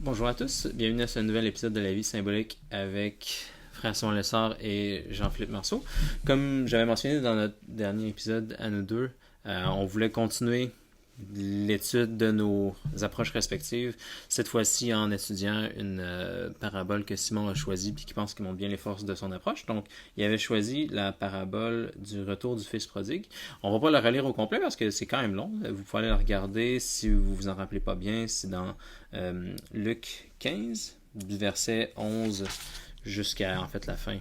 Bonjour à tous, bienvenue à ce nouvel épisode de La vie symbolique avec François Lessard et Jean-Philippe Marceau. Comme j'avais mentionné dans notre dernier épisode à nous deux, on voulait continuer l'étude de nos approches respectives, cette fois-ci en étudiant une parabole que Simon a choisie et qui pense qu'il montre bien les forces de son approche. Donc, il avait choisi la parabole du retour du fils prodigue. On va pas la relire au complet parce que c'est quand même long. Vous pouvez aller la regarder si vous vous en rappelez pas bien. C'est dans Luc 15, du verset 11 jusqu'à en fait la fin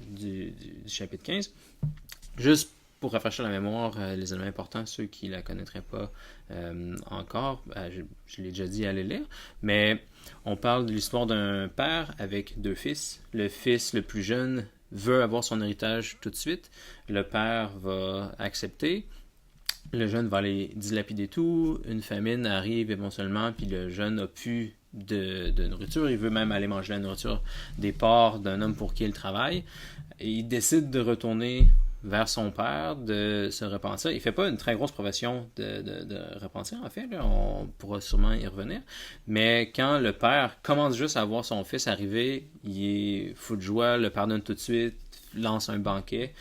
du chapitre 15. Juste pour rafraîchir la mémoire, les éléments importants, ceux qui ne la connaîtraient pas encore, je l'ai déjà dit, allez lire, mais on parle de l'histoire d'un père avec deux fils. Le fils le plus jeune veut avoir son héritage tout de suite. Le père va accepter. Le jeune va aller dilapider tout. Une famine arrive éventuellement, puis le jeune n'a plus de nourriture. Il veut même aller manger la nourriture des porcs d'un homme pour qui il travaille. Et il décide de retourner vers son père, de se repentir. Il ne fait pas une très grosse profession de repentir, en fait. Là. On pourra sûrement y revenir. Mais quand le père commence juste à voir son fils arriver, il est fou de joie, le pardonne tout de suite, lance un banquet.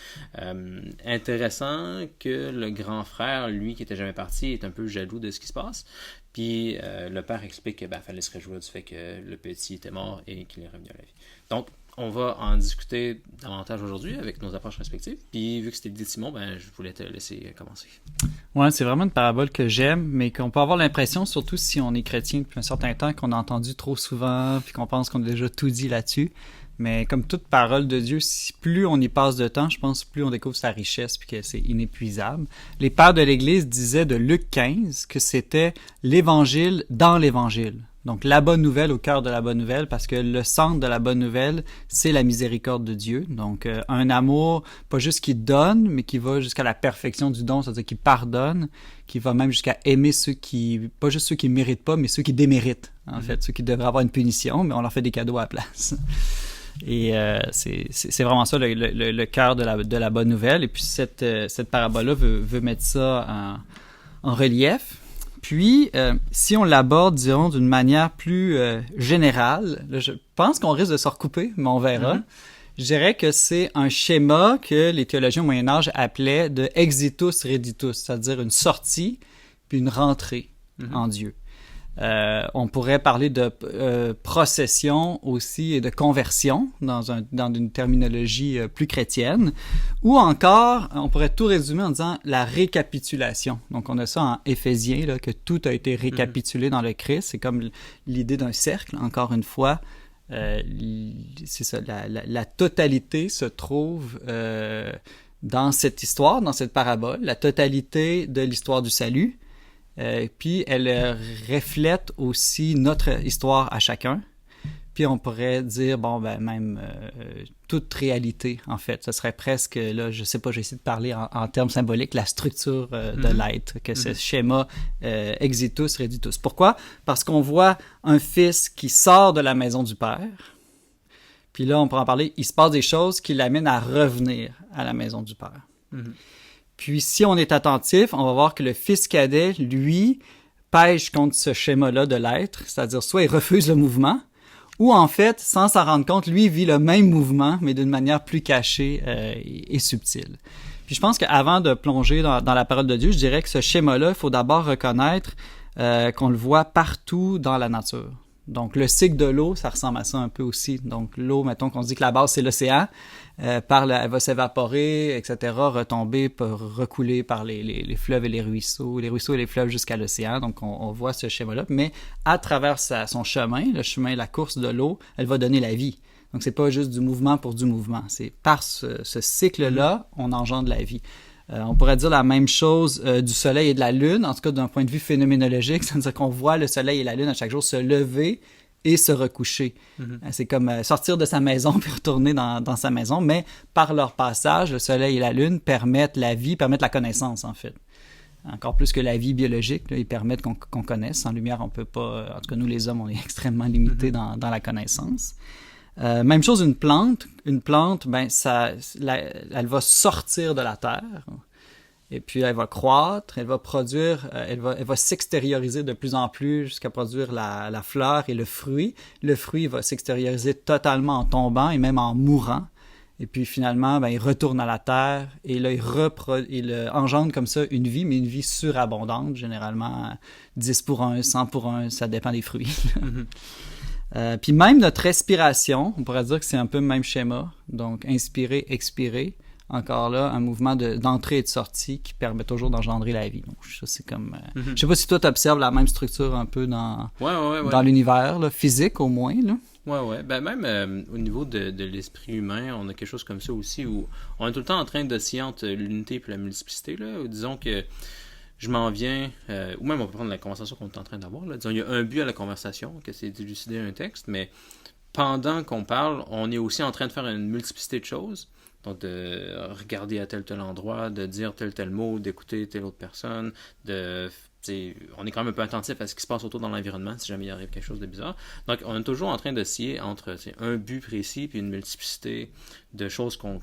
Intéressant que le grand frère, lui qui n'était jamais parti, est un peu jaloux de ce qui se passe. Puis le père explique qu'il fallait se réjouir du fait que le petit était mort et qu'il est revenu à la vie. Donc, on va en discuter davantage aujourd'hui avec nos approches respectives. Puis, vu que c'était dit Simon, je voulais te laisser commencer. Ouais, c'est vraiment une parabole que j'aime, mais qu'on peut avoir l'impression, surtout si on est chrétien depuis un certain temps, qu'on a entendu trop souvent, puis qu'on pense qu'on a déjà tout dit là-dessus. Mais comme toute parole de Dieu, plus on y passe de temps, je pense, plus on découvre sa richesse, puis que c'est inépuisable. Les pères de l'Église disaient de Luc 15 que c'était l'Évangile dans l'Évangile. Donc, la bonne nouvelle au cœur de la bonne nouvelle, parce que le centre de la bonne nouvelle, c'est la miséricorde de Dieu. Donc, un amour, pas juste qui donne, mais qui va jusqu'à la perfection du don, c'est-à-dire qui pardonne, qui va même jusqu'à aimer ceux qui, pas juste ceux qui ne méritent pas, mais ceux qui déméritent, en fait, ceux qui devraient avoir une punition, mais on leur fait des cadeaux à la place. Et c'est vraiment ça le cœur de la bonne nouvelle. Et puis, cette parabole-là veut mettre ça en relief. Puis, si on l'aborde, disons, d'une manière plus générale, là, je pense qu'on risque de se recouper, mais on verra. Je dirais que c'est un schéma que les théologiens au Moyen-Âge appelaient de exitus reditus, c'est-à-dire une sortie puis une rentrée en Dieu. On pourrait parler de procession aussi et de conversion dans une terminologie plus chrétienne. Ou encore, on pourrait tout résumer en disant la récapitulation. Donc, on a ça en Éphésiens, là, que tout a été récapitulé dans le Christ. C'est comme l'idée d'un cercle, encore une fois. C'est ça, la totalité se trouve dans cette histoire, dans cette parabole. La totalité de l'histoire du salut. Puis elle reflète aussi notre histoire à chacun. Puis on pourrait dire, même toute réalité, en fait. Ce serait presque, là, je sais pas, j'ai essayé de parler en termes symboliques, la structure de l'être, que ce schéma exitus reditus. Pourquoi? Parce qu'on voit un fils qui sort de la maison du père. Puis là, on pourrait en parler, il se passe des choses qui l'amènent à revenir à la maison du père. Puis, si on est attentif, on va voir que le fils cadet, lui, pêche contre ce schéma-là de l'être, c'est-à-dire soit il refuse le mouvement, ou en fait, sans s'en rendre compte, lui vit le même mouvement, mais d'une manière plus cachée et subtile. Puis je pense qu'avant de plonger dans la parole de Dieu, je dirais que ce schéma-là, il faut d'abord reconnaître qu'on le voit partout dans la nature. Donc, le cycle de l'eau, ça ressemble à ça un peu aussi. Donc, l'eau, mettons qu'on se dit que la base, c'est l'océan. Elle va s'évaporer, etc., retomber, recouler par les fleuves et les ruisseaux et les fleuves jusqu'à l'océan. Donc, on voit ce schéma-là. Mais à travers son chemin, le chemin, la course de l'eau, elle va donner la vie. Donc, c'est pas juste du mouvement pour du mouvement. C'est par ce cycle-là, on engendre la vie. On pourrait dire la même chose du soleil et de la lune, en tout cas d'un point de vue phénoménologique, c'est-à-dire qu'on voit le soleil et la lune à chaque jour se lever et se recoucher. C'est comme sortir de sa maison puis retourner dans sa maison, mais par leur passage, le soleil et la lune permettent la vie, permettent la connaissance en fait. Encore plus que la vie biologique, là, ils permettent qu'on connaisse. Sans lumière, on peut pas... En tout cas, nous les hommes, on est extrêmement limités dans la connaissance. Même chose, une plante, elle va sortir de la terre Et puis elle va croître, elle va produire, elle va s'extérioriser de plus en plus jusqu'à produire la fleur et le fruit. Le fruit va s'extérioriser totalement en tombant et même en mourant. Et puis finalement, ben, il retourne à la terre et là, il engendre comme ça une vie, mais une vie surabondante, généralement 10 pour 1, 100 pour 1, ça dépend des fruits. Puis même notre respiration, on pourrait dire que c'est un peu le même schéma. Donc inspirer, expirer. Encore là, un mouvement d'entrée et de sortie qui permet toujours d'engendrer la vie. Donc ça, c'est comme... Je sais pas si toi, tu observes la même structure un peu dans l'univers, là, physique au moins, là. Ouais. Ben même au niveau de l'esprit humain, on a quelque chose comme ça aussi où on est tout le temps en train d'osciller entre l'unité et la multiplicité. Là, où disons que je m'en viens, ou même on peut prendre la conversation qu'on est en train d'avoir. Là. Disons, il y a un but à la conversation, que c'est d'élucider un texte, mais pendant qu'on parle, on est aussi en train de faire une multiplicité de choses. Donc, de regarder à tel endroit, de dire tel mot, d'écouter telle autre personne, on est quand même un peu attentif à ce qui se passe autour dans l'environnement si jamais il arrive quelque chose de bizarre. Donc, on est toujours en train d'osciller entre un but précis puis une multiplicité de choses qu'on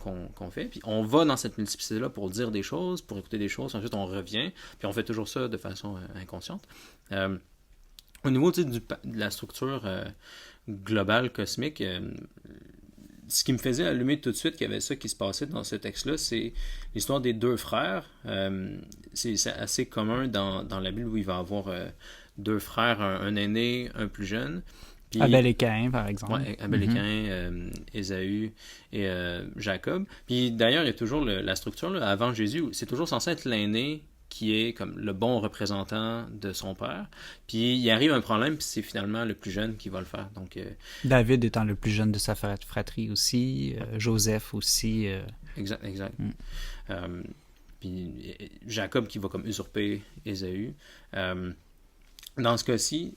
fait. Puis, on va dans cette multiplicité-là pour dire des choses, pour écouter des choses. Ensuite, on revient. Puis, on fait toujours ça de façon inconsciente. Au niveau de la structure globale, cosmique, ce qui me faisait allumer tout de suite qu'il y avait ça qui se passait dans ce texte-là, c'est l'histoire des deux frères. C'est assez commun dans la Bible où il va y avoir deux frères, un aîné, un plus jeune. Puis, Abel et Caïn, par exemple. Oui, Abel et Caïn, Ésaü et Jacob. Puis d'ailleurs, il y a toujours la structure, là, avant Jésus, c'est toujours censé être l'aîné qui est comme le bon représentant de son père. Puis il arrive un problème, puis c'est finalement le plus jeune qui va le faire. Donc, David étant le plus jeune de sa fratrie aussi, Joseph aussi. Exact. Puis Jacob qui va comme usurper Ésaü. Dans ce cas-ci,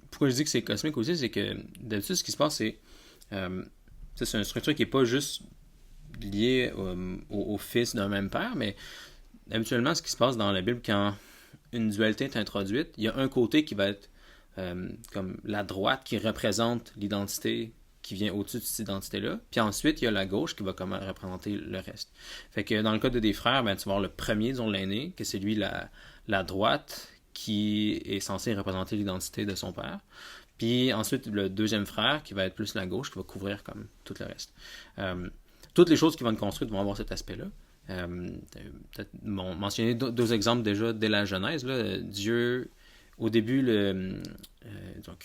pourquoi je dis que c'est cosmique aussi, c'est que d'habitude, ce qui se passe, c'est une structure qui n'est pas juste liée au fils d'un même père, mais habituellement, ce qui se passe dans la Bible, quand une dualité est introduite, il y a un côté qui va être comme la droite qui représente l'identité qui vient au-dessus de cette identité-là. Puis ensuite, il y a la gauche qui va comme représenter le reste. Fait que dans le cas de des frères, ben, tu vas avoir le premier, disons l'aîné, que c'est lui la droite qui est censé représenter l'identité de son père. Puis ensuite, le deuxième frère qui va être plus la gauche, qui va couvrir comme tout le reste. Toutes les choses qui vont être construites vont avoir cet aspect-là. Peut-être mentionner deux exemples déjà dès la Genèse. Là. Dieu, au début,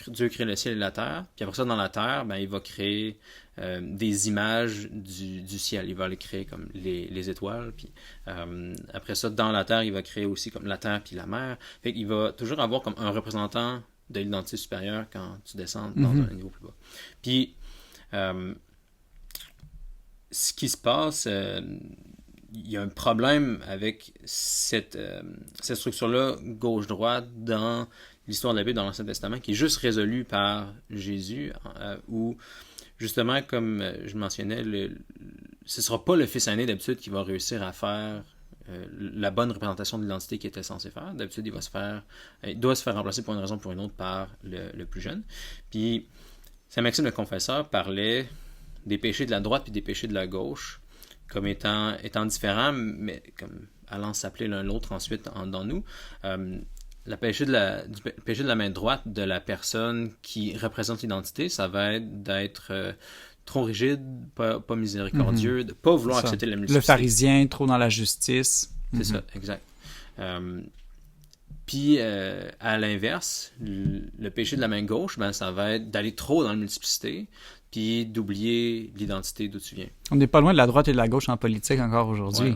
Dieu crée le ciel et la terre, puis après ça, dans la terre, ben, il va créer des images du ciel. Il va les créer comme les étoiles, puis après ça, dans la terre, il va créer aussi comme la terre puis la mer. Fait qu'il va toujours avoir comme un représentant de l'identité supérieure quand tu descends dans un niveau plus bas. Puis, ce qui se passe... il y a un problème avec cette structure-là, gauche-droite, dans l'histoire de la Bible, dans l'Ancien Testament, qui est juste résolue par Jésus, où, justement, comme je mentionnais, ce ne sera pas le fils aîné d'habitude qui va réussir à faire la bonne représentation de l'identité qu'il était censé faire. D'habitude, il doit se faire remplacer pour une raison ou pour une autre par le plus jeune. Puis, Saint Maxime le Confesseur parlait des péchés de la droite puis des péchés de la gauche, comme étant différents, mais comme allant s'appeler l'un l'autre ensuite dans nous. Le péché de la main droite de la personne qui représente l'identité, ça va être d'être trop rigide, pas miséricordieux, de ne pas vouloir accepter la multiplicité. Le pharisien, trop dans la justice. C'est ça, exact. Puis, à l'inverse, le péché de la main gauche, ben, ça va être d'aller trop dans la multiplicité, puis d'oublier l'identité d'où tu viens. On n'est pas loin de la droite et de la gauche en politique encore aujourd'hui.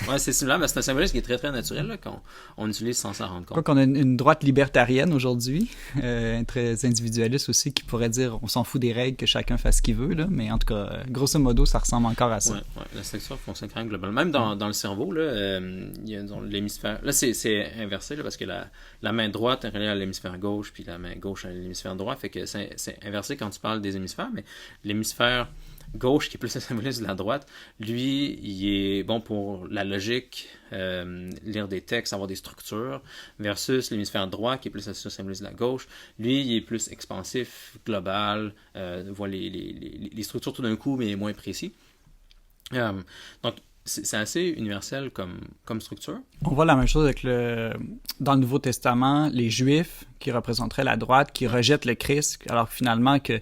Ouais, c'est similaire, mais c'est un symbolisme qui est très très naturel là, qu'on utilise sans s'en rendre compte. Je crois qu'on a une droite libertarienne aujourd'hui, très individualiste aussi, qui pourrait dire on s'en fout des règles, que chacun fasse ce qu'il veut, là, mais en tout cas, grosso modo, ça ressemble encore à ça. Ouais, la structure fonctionne quand même globalement. Même dans le cerveau, là, il y a l'hémisphère... Là, c'est inversé, là, parce que la main droite est reliée à l'hémisphère gauche, puis la main gauche à l'hémisphère droit, fait que c'est inversé quand tu parles des hémisphères, mais l'hémisphère gauche, qui est plus le symbolisme de la droite, lui, il est bon pour la logique, lire des textes, avoir des structures, versus l'hémisphère droit, qui est plus le symbolisme de la gauche. Lui, il est plus expansif, global, voit les structures tout d'un coup, mais moins précis. Donc, c'est assez universel comme structure. On voit la même chose avec dans le Nouveau Testament, les Juifs qui représenteraient la droite, qui rejettent le Christ, alors finalement que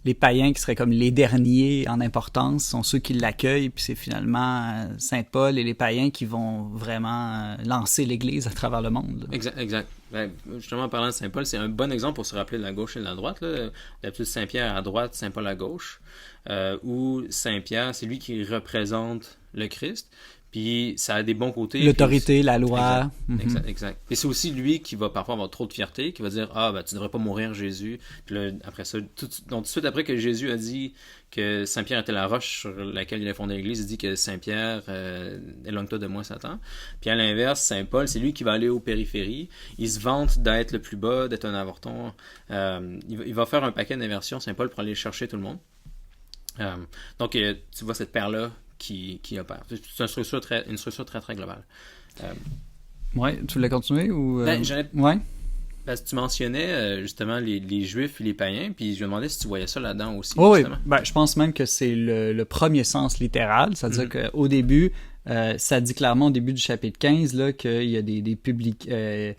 les païens qui seraient comme les derniers en importance sont ceux qui l'accueillent, puis c'est finalement Saint Paul et les païens qui vont vraiment lancer l'Église à travers le monde. Exact. Ben, justement, en parlant de Saint Paul, c'est un bon exemple pour se rappeler de la gauche et de la droite. Là. D'habitude, Saint-Pierre à droite, Saint Paul à gauche, où Saint-Pierre, c'est lui qui représente le Christ. Puis ça a des bons côtés. L'autorité, aussi, la loi. Exact. Et c'est aussi lui qui va parfois avoir trop de fierté, qui va dire « Ah, ben tu devrais pas mourir, Jésus. » Puis là, après ça, tout de suite après que Jésus a dit que Saint-Pierre était la roche sur laquelle il a fondé l'Église, il dit que Saint-Pierre, éloigne-toi de moi, Satan. Puis à l'inverse, Saint-Paul, c'est lui qui va aller aux périphéries. Il se vante d'être le plus bas, d'être un avorton. Il va faire un paquet d'inversions, Saint-Paul, pour aller chercher tout le monde. Donc, tu vois cette paire-là qui opère. C'est une structure très, très globale. Ouais, tu voulais continuer ou... Ouais. Parce que tu mentionnais justement les Juifs et les païens, puis je me demandais si tu voyais ça là-dedans aussi. Oui, je pense même que c'est le premier sens littéral, c'est-à-dire qu'au début, ça dit clairement au début du chapitre 15 là, qu'il y a des publics... que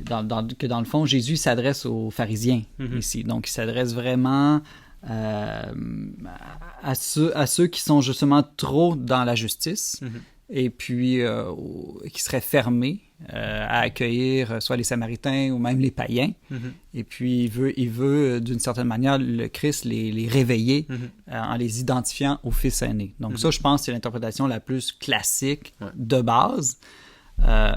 dans le fond, Jésus s'adresse aux pharisiens ici. Donc, il s'adresse vraiment... à ceux qui sont justement trop dans la justice et puis qui seraient fermés à accueillir soit les Samaritains ou même les païens. Et puis il veut d'une certaine manière le Christ les réveiller en les identifiant au Fils aîné. Donc ça, je pense, c'est l'interprétation la plus classique de base.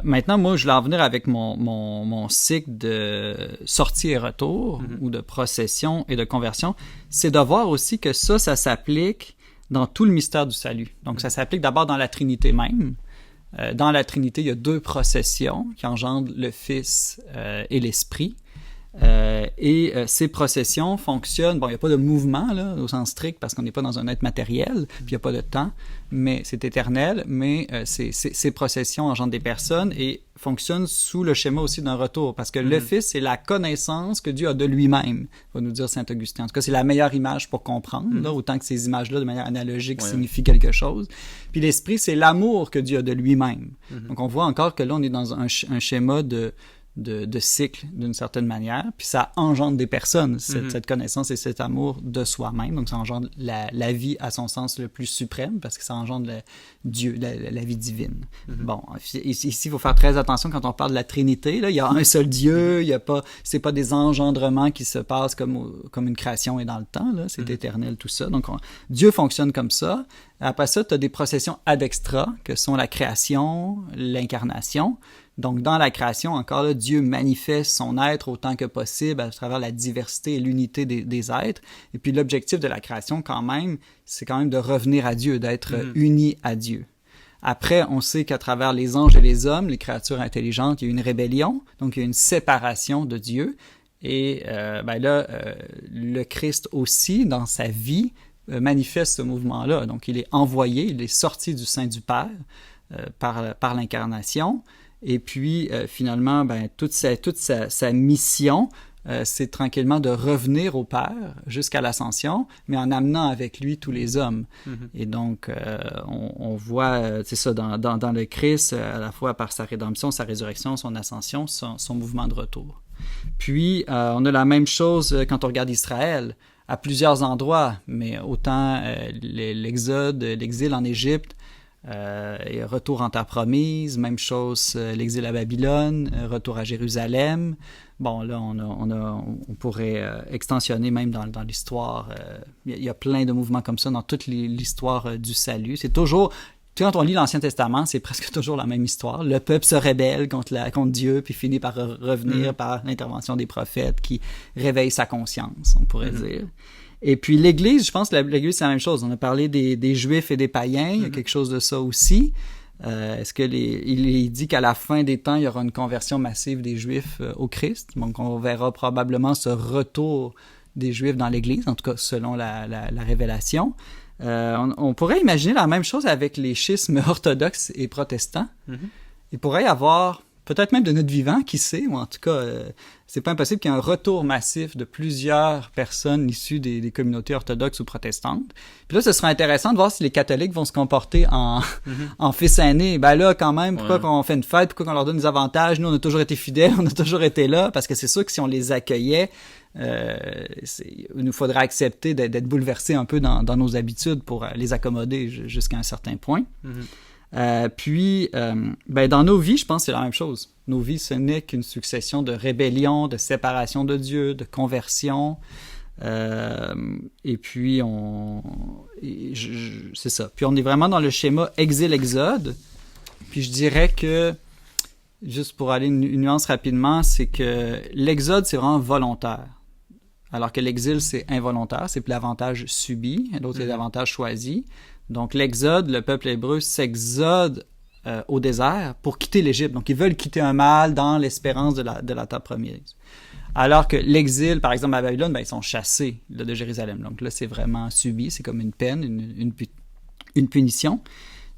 Maintenant, moi, je voulais en venir avec mon cycle de sortie et retour ou de procession et de conversion. C'est de voir aussi que ça s'applique dans tout le mystère du salut. Donc, ça s'applique d'abord dans la Trinité même. Dans la Trinité, il y a 2 processions qui engendrent le Fils et l'Esprit. Ces processions fonctionnent, bon, il n'y a pas de mouvement là, au sens strict parce qu'on n'est pas dans un être matériel, puis il n'y a pas de temps, mais c'est éternel, mais ces processions engendrent des personnes et fonctionnent sous le schéma aussi d'un retour, parce que le Fils, c'est la connaissance que Dieu a de lui-même, va nous dire saint Augustin. En tout cas, c'est la meilleure image pour comprendre, là, autant que ces images-là, de manière analogique, signifient quelque chose. Puis l'Esprit, c'est l'amour que Dieu a de lui-même. Donc on voit encore que là, on est dans un schéma de cycle d'une certaine manière, puis ça engendre des personnes, cette connaissance et cet amour de soi-même, donc ça engendre la vie à son sens le plus suprême, parce que ça engendre Dieu, la vie divine. Bon, ici, il faut faire très attention quand on parle de la Trinité, là, il y a un seul Dieu, il y a pas, c'est pas des engendrements qui se passent comme une création est dans le temps, là, c'est éternel tout ça, donc Dieu fonctionne comme ça. Après ça, tu as des processions ad extra, que sont la création, l'incarnation. Donc, dans la création, encore là, Dieu manifeste son être autant que possible à travers la diversité et l'unité des êtres. Et puis, l'objectif de la création, quand même, c'est quand même de revenir à Dieu, d'être uni à Dieu. Après, on sait qu'à travers les anges et les hommes, les créatures intelligentes, il y a une rébellion, donc il y a une séparation de Dieu. Et le Christ aussi, dans sa vie, manifeste ce mouvement-là. Donc, il est envoyé, il est sorti du sein du Père par l'incarnation. Et puis, finalement, toute sa mission, c'est tranquillement de revenir au Père jusqu'à l'ascension, mais en amenant avec lui tous les hommes. Et donc, on voit, c'est ça, dans le Christ, à la fois par sa rédemption, sa résurrection, son ascension, son mouvement de retour. Puis, on a la même chose quand on regarde Israël, à plusieurs endroits, mais autant l'exode, l'exil en Égypte, et retour en terre promise, même chose, l'exil à Babylone, retour à Jérusalem. Bon, là, on pourrait extensionner même dans l'histoire. Il y a plein de mouvements comme ça dans toute l'histoire du salut. C'est toujours... Quand on lit l'Ancien Testament, c'est presque toujours la même histoire. Le peuple se rébelle contre Dieu, puis finit par revenir par l'intervention des prophètes qui réveillent sa conscience, on pourrait dire. Et puis l'Église, je pense que l'Église, c'est la même chose. On a parlé des Juifs et des païens, il y a quelque chose de ça aussi. Est-ce que il dit qu'à la fin des temps, il y aura une conversion massive des Juifs au Christ? Donc on verra probablement ce retour des Juifs dans l'Église, en tout cas selon la révélation. On pourrait imaginer la même chose avec les schismes orthodoxes et protestants. Il pourrait y avoir peut-être même de notre vivant, qui sait, ou en tout cas, c'est pas impossible qu'il y ait un retour massif de plusieurs personnes issues des communautés orthodoxes ou protestantes. Puis là, ce sera intéressant de voir si les catholiques vont se comporter en fils aînés. Ben là, quand même, pourquoi qu'on fait une fête, pourquoi qu'on leur donne des avantages? Nous, on a toujours été fidèles, on a toujours été là, parce que c'est sûr que si on les accueillait, il nous faudrait accepter d'être bouleversés un peu dans nos habitudes pour les accommoder jusqu'à un certain point. Puis, dans nos vies, je pense que c'est la même chose. Nos vies, ce n'est qu'une succession de rébellions, de séparation de Dieu, de conversion. Et puis, c'est ça. Puis, on est vraiment dans le schéma exil-exode. Puis, je dirais que, juste pour aller une nuance rapidement, c'est que l'exode, c'est vraiment volontaire. Alors que l'exil, c'est involontaire, c'est l'avantage subi, l'autre, c'est l'avantage choisi. Donc, l'exode, le peuple hébreu s'exode au désert pour quitter l'Égypte. Donc, ils veulent quitter un mal dans l'espérance de la terre promise. Alors que l'exil, par exemple, à Babylone, ils sont chassés de Jérusalem. Donc là, c'est vraiment subi, c'est comme une peine, une punition.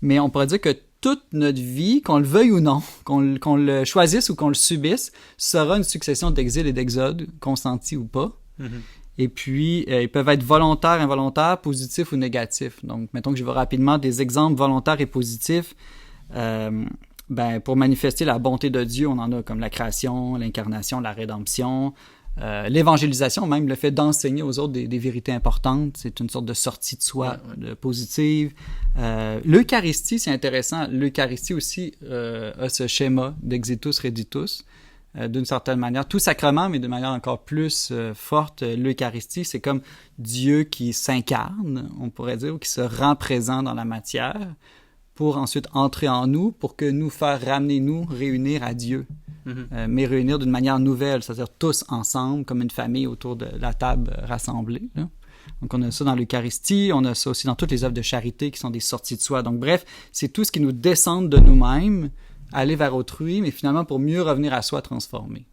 Mais on pourrait dire que toute notre vie, qu'on le veuille ou non, qu'on le choisisse ou qu'on le subisse, sera une succession d'exil et d'exode, consentis ou pas. Et puis, ils peuvent être volontaires, involontaires, positifs ou négatifs. Donc, mettons que je vais rapidement des exemples volontaires et positifs. Pour manifester la bonté de Dieu, on en a comme la création, l'incarnation, la rédemption, l'évangélisation, même le fait d'enseigner aux autres des vérités importantes, c'est une sorte de sortie de soi positive. L'Eucharistie, c'est intéressant. L'Eucharistie aussi a ce schéma d'exitus reditus. D'une certaine manière, tout sacrement, mais de manière encore plus forte, l'Eucharistie, c'est comme Dieu qui s'incarne, on pourrait dire, ou qui se rend présent dans la matière, pour ensuite entrer en nous, pour que nous faire ramener, nous, réunir à Dieu. Mais réunir d'une manière nouvelle, c'est-à-dire tous ensemble, comme une famille autour de la table rassemblée. Là. Donc on a ça dans l'Eucharistie, on a ça aussi dans toutes les œuvres de charité qui sont des sorties de soi. Donc bref, c'est tout ce qui nous descend de nous-mêmes, aller vers autrui, mais finalement pour mieux revenir à soi transformé.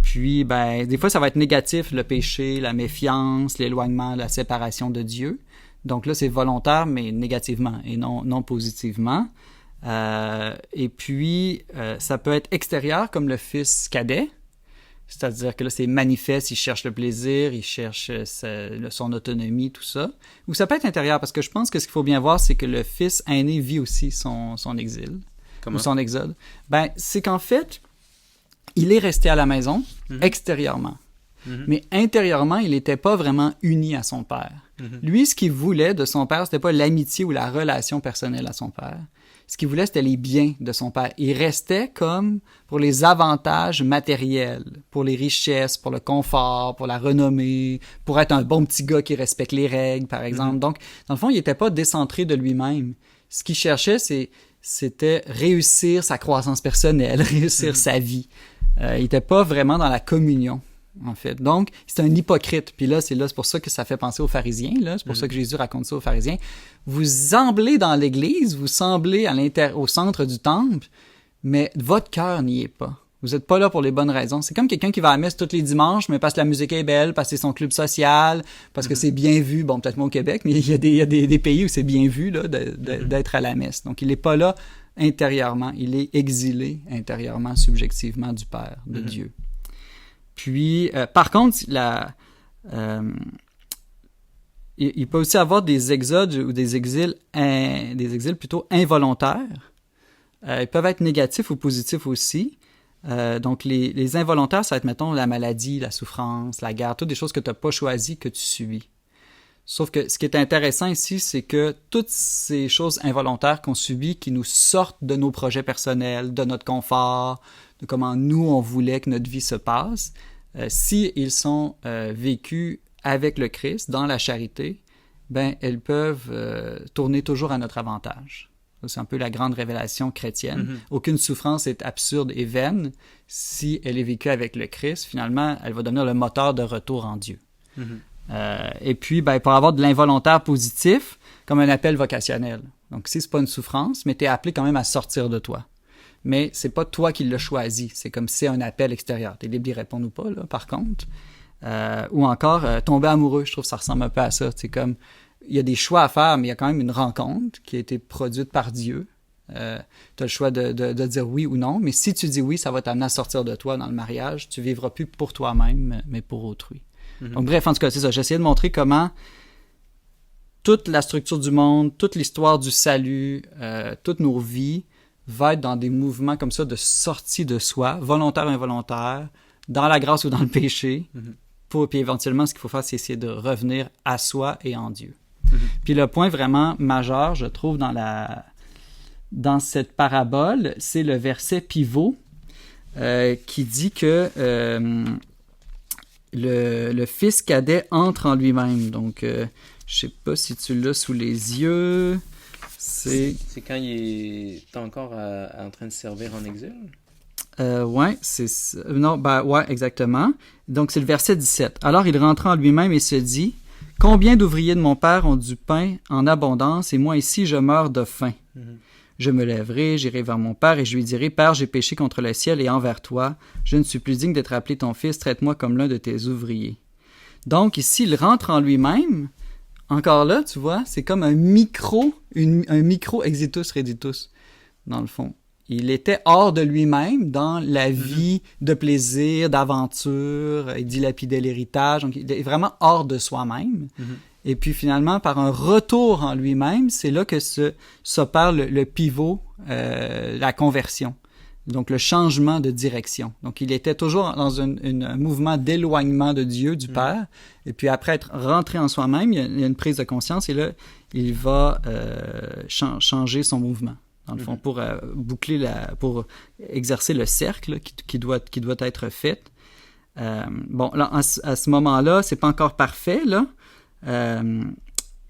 Puis, des fois, ça va être négatif, le péché, la méfiance, l'éloignement, la séparation de Dieu. Donc là, c'est volontaire, mais négativement et non positivement. Et puis, ça peut être extérieur, comme le fils cadet. C'est-à-dire que là, c'est manifeste, il cherche le plaisir, il cherche son autonomie, tout ça. Ou ça peut être intérieur, parce que je pense que ce qu'il faut bien voir, c'est que le fils aîné vit aussi son exil. Comment? Ou son exode. C'est qu'en fait, il est resté à la maison, extérieurement. Mais intérieurement, il n'était pas vraiment uni à son père. Lui, ce qu'il voulait de son père, c'était pas l'amitié ou la relation personnelle à son père. Ce qu'il voulait, c'était les biens de son père. Il restait comme pour les avantages matériels, pour les richesses, pour le confort, pour la renommée, pour être un bon petit gars qui respecte les règles, par exemple. Donc, dans le fond, il n'était pas décentré de lui-même. Ce qu'il cherchait, c'était réussir sa croissance personnelle, réussir sa vie. Il n'était pas vraiment dans la communion, en fait. Donc, c'est un hypocrite. Puis là, c'est pour ça que ça fait penser aux pharisiens. Là. C'est pour ça que Jésus raconte ça aux pharisiens. Vous semblez dans l'Église, vous semblez au centre du temple, mais votre cœur n'y est pas. Vous n'êtes pas là pour les bonnes raisons. C'est comme quelqu'un qui va à la messe tous les dimanches, mais parce que la musique est belle, parce que c'est son club social, parce que c'est bien vu. Bon, peut-être moins au Québec, mais il y a des pays où c'est bien vu là, d'être à la messe. Donc, il n'est pas là intérieurement. Il est exilé intérieurement, subjectivement du Père, de Dieu. Puis, par contre, il peut aussi avoir des exodes ou des exils plutôt involontaires. Ils peuvent être négatifs ou positifs aussi. Donc, les involontaires, ça va être, mettons, la maladie, la souffrance, la guerre, toutes des choses que tu n'as pas choisies, que tu subis. Sauf que ce qui est intéressant ici, c'est que toutes ces choses involontaires qu'on subit, qui nous sortent de nos projets personnels, de notre confort, de comment nous, on voulait que notre vie se passe, si ils sont vécus avec le Christ, dans la charité, elles peuvent tourner toujours à notre avantage. C'est un peu la grande révélation chrétienne. Aucune souffrance est absurde et vaine. Si elle est vécue avec le Christ, finalement, elle va devenir le moteur de retour en Dieu. Et puis, pour avoir de l'involontaire positif, comme un appel vocationnel. Donc, si c'est pas une souffrance, mais tu es appelé quand même à sortir de toi. Mais c'est pas toi qui l'as choisi. C'est comme si c'est un appel extérieur. Tu es libre d'y répondre ou pas, là, par contre. Ou encore, tomber amoureux. Je trouve que ça ressemble un peu à ça. C'est comme, il y a des choix à faire, mais il y a quand même une rencontre qui a été produite par Dieu. Tu as le choix de dire oui ou non, mais si tu dis oui, ça va t'amener à sortir de toi dans le mariage. Tu vivras plus pour toi-même, mais pour autrui. Donc bref, en tout cas, c'est ça. J'ai essayé de montrer comment toute la structure du monde, toute l'histoire du salut, toutes nos vies va être dans des mouvements comme ça de sortie de soi, volontaire ou involontaire, dans la grâce ou dans le péché. Puis éventuellement, ce qu'il faut faire, c'est essayer de revenir à soi et en Dieu. Puis le point vraiment majeur, je trouve, dans cette parabole, c'est le verset pivot qui dit que le fils cadet entre en lui-même. Donc, je sais pas si tu l'as sous les yeux. C'est quand il est encore en train de servir en exil? Ouais, ouais, exactement. Donc, c'est le verset 17. Alors, il rentra en lui-même et se dit, « Combien d'ouvriers de mon père ont du pain en abondance, et moi ici, je meurs de faim. Je me lèverai, j'irai vers mon père, et je lui dirai, Père, j'ai péché contre le ciel et envers toi. Je ne suis plus digne d'être appelé ton fils, traite-moi comme l'un de tes ouvriers. » Donc, ici, il rentre en lui-même. Encore là, tu vois, c'est comme un micro exitus reditus, dans le fond. Il était hors de lui-même dans la vie de plaisir, d'aventure, il dilapidait l'héritage, donc il est vraiment hors de soi-même. Et puis finalement, par un retour en lui-même, c'est là que s'opère le pivot, la conversion, donc le changement de direction. Donc il était toujours dans un mouvement d'éloignement de Dieu, du Père, et puis après être rentré en soi-même, il y a une prise de conscience, et là, il va changer son mouvement. Dans le fond, pour pour exercer le cercle qui doit être fait. Bon, là, à ce moment-là, c'est pas encore parfait, là.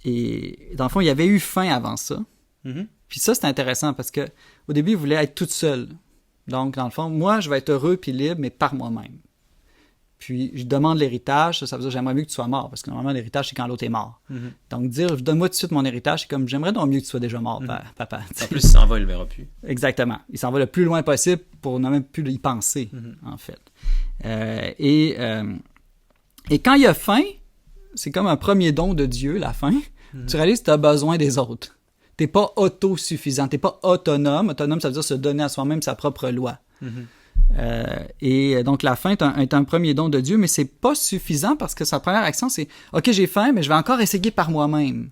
Et dans le fond, il y avait eu faim avant ça. Puis ça, c'est intéressant parce que au début, il voulait être tout seul. Donc, dans le fond, moi, je vais être heureux puis libre, mais par moi-même. Puis, je demande l'héritage, ça veut dire j'aimerais mieux que tu sois mort, parce que normalement, l'héritage, c'est quand l'autre est mort. Donc, dire donne-moi tout de suite mon héritage, c'est comme j'aimerais donc mieux que tu sois déjà mort, papa. En plus, il s'en va, il le verra plus. Exactement. Il s'en va le plus loin possible pour ne même plus y penser, en fait. Et quand il y a faim, c'est comme un premier don de Dieu, la faim. Tu réalises que tu as besoin des autres. T'es pas autosuffisant, t'es pas autonome. Autonome, ça veut dire se donner à soi-même sa propre loi. Et donc la faim est un premier don de Dieu, mais c'est pas suffisant parce que sa première action c'est OK, j'ai faim, mais je vais encore essayer par moi-même.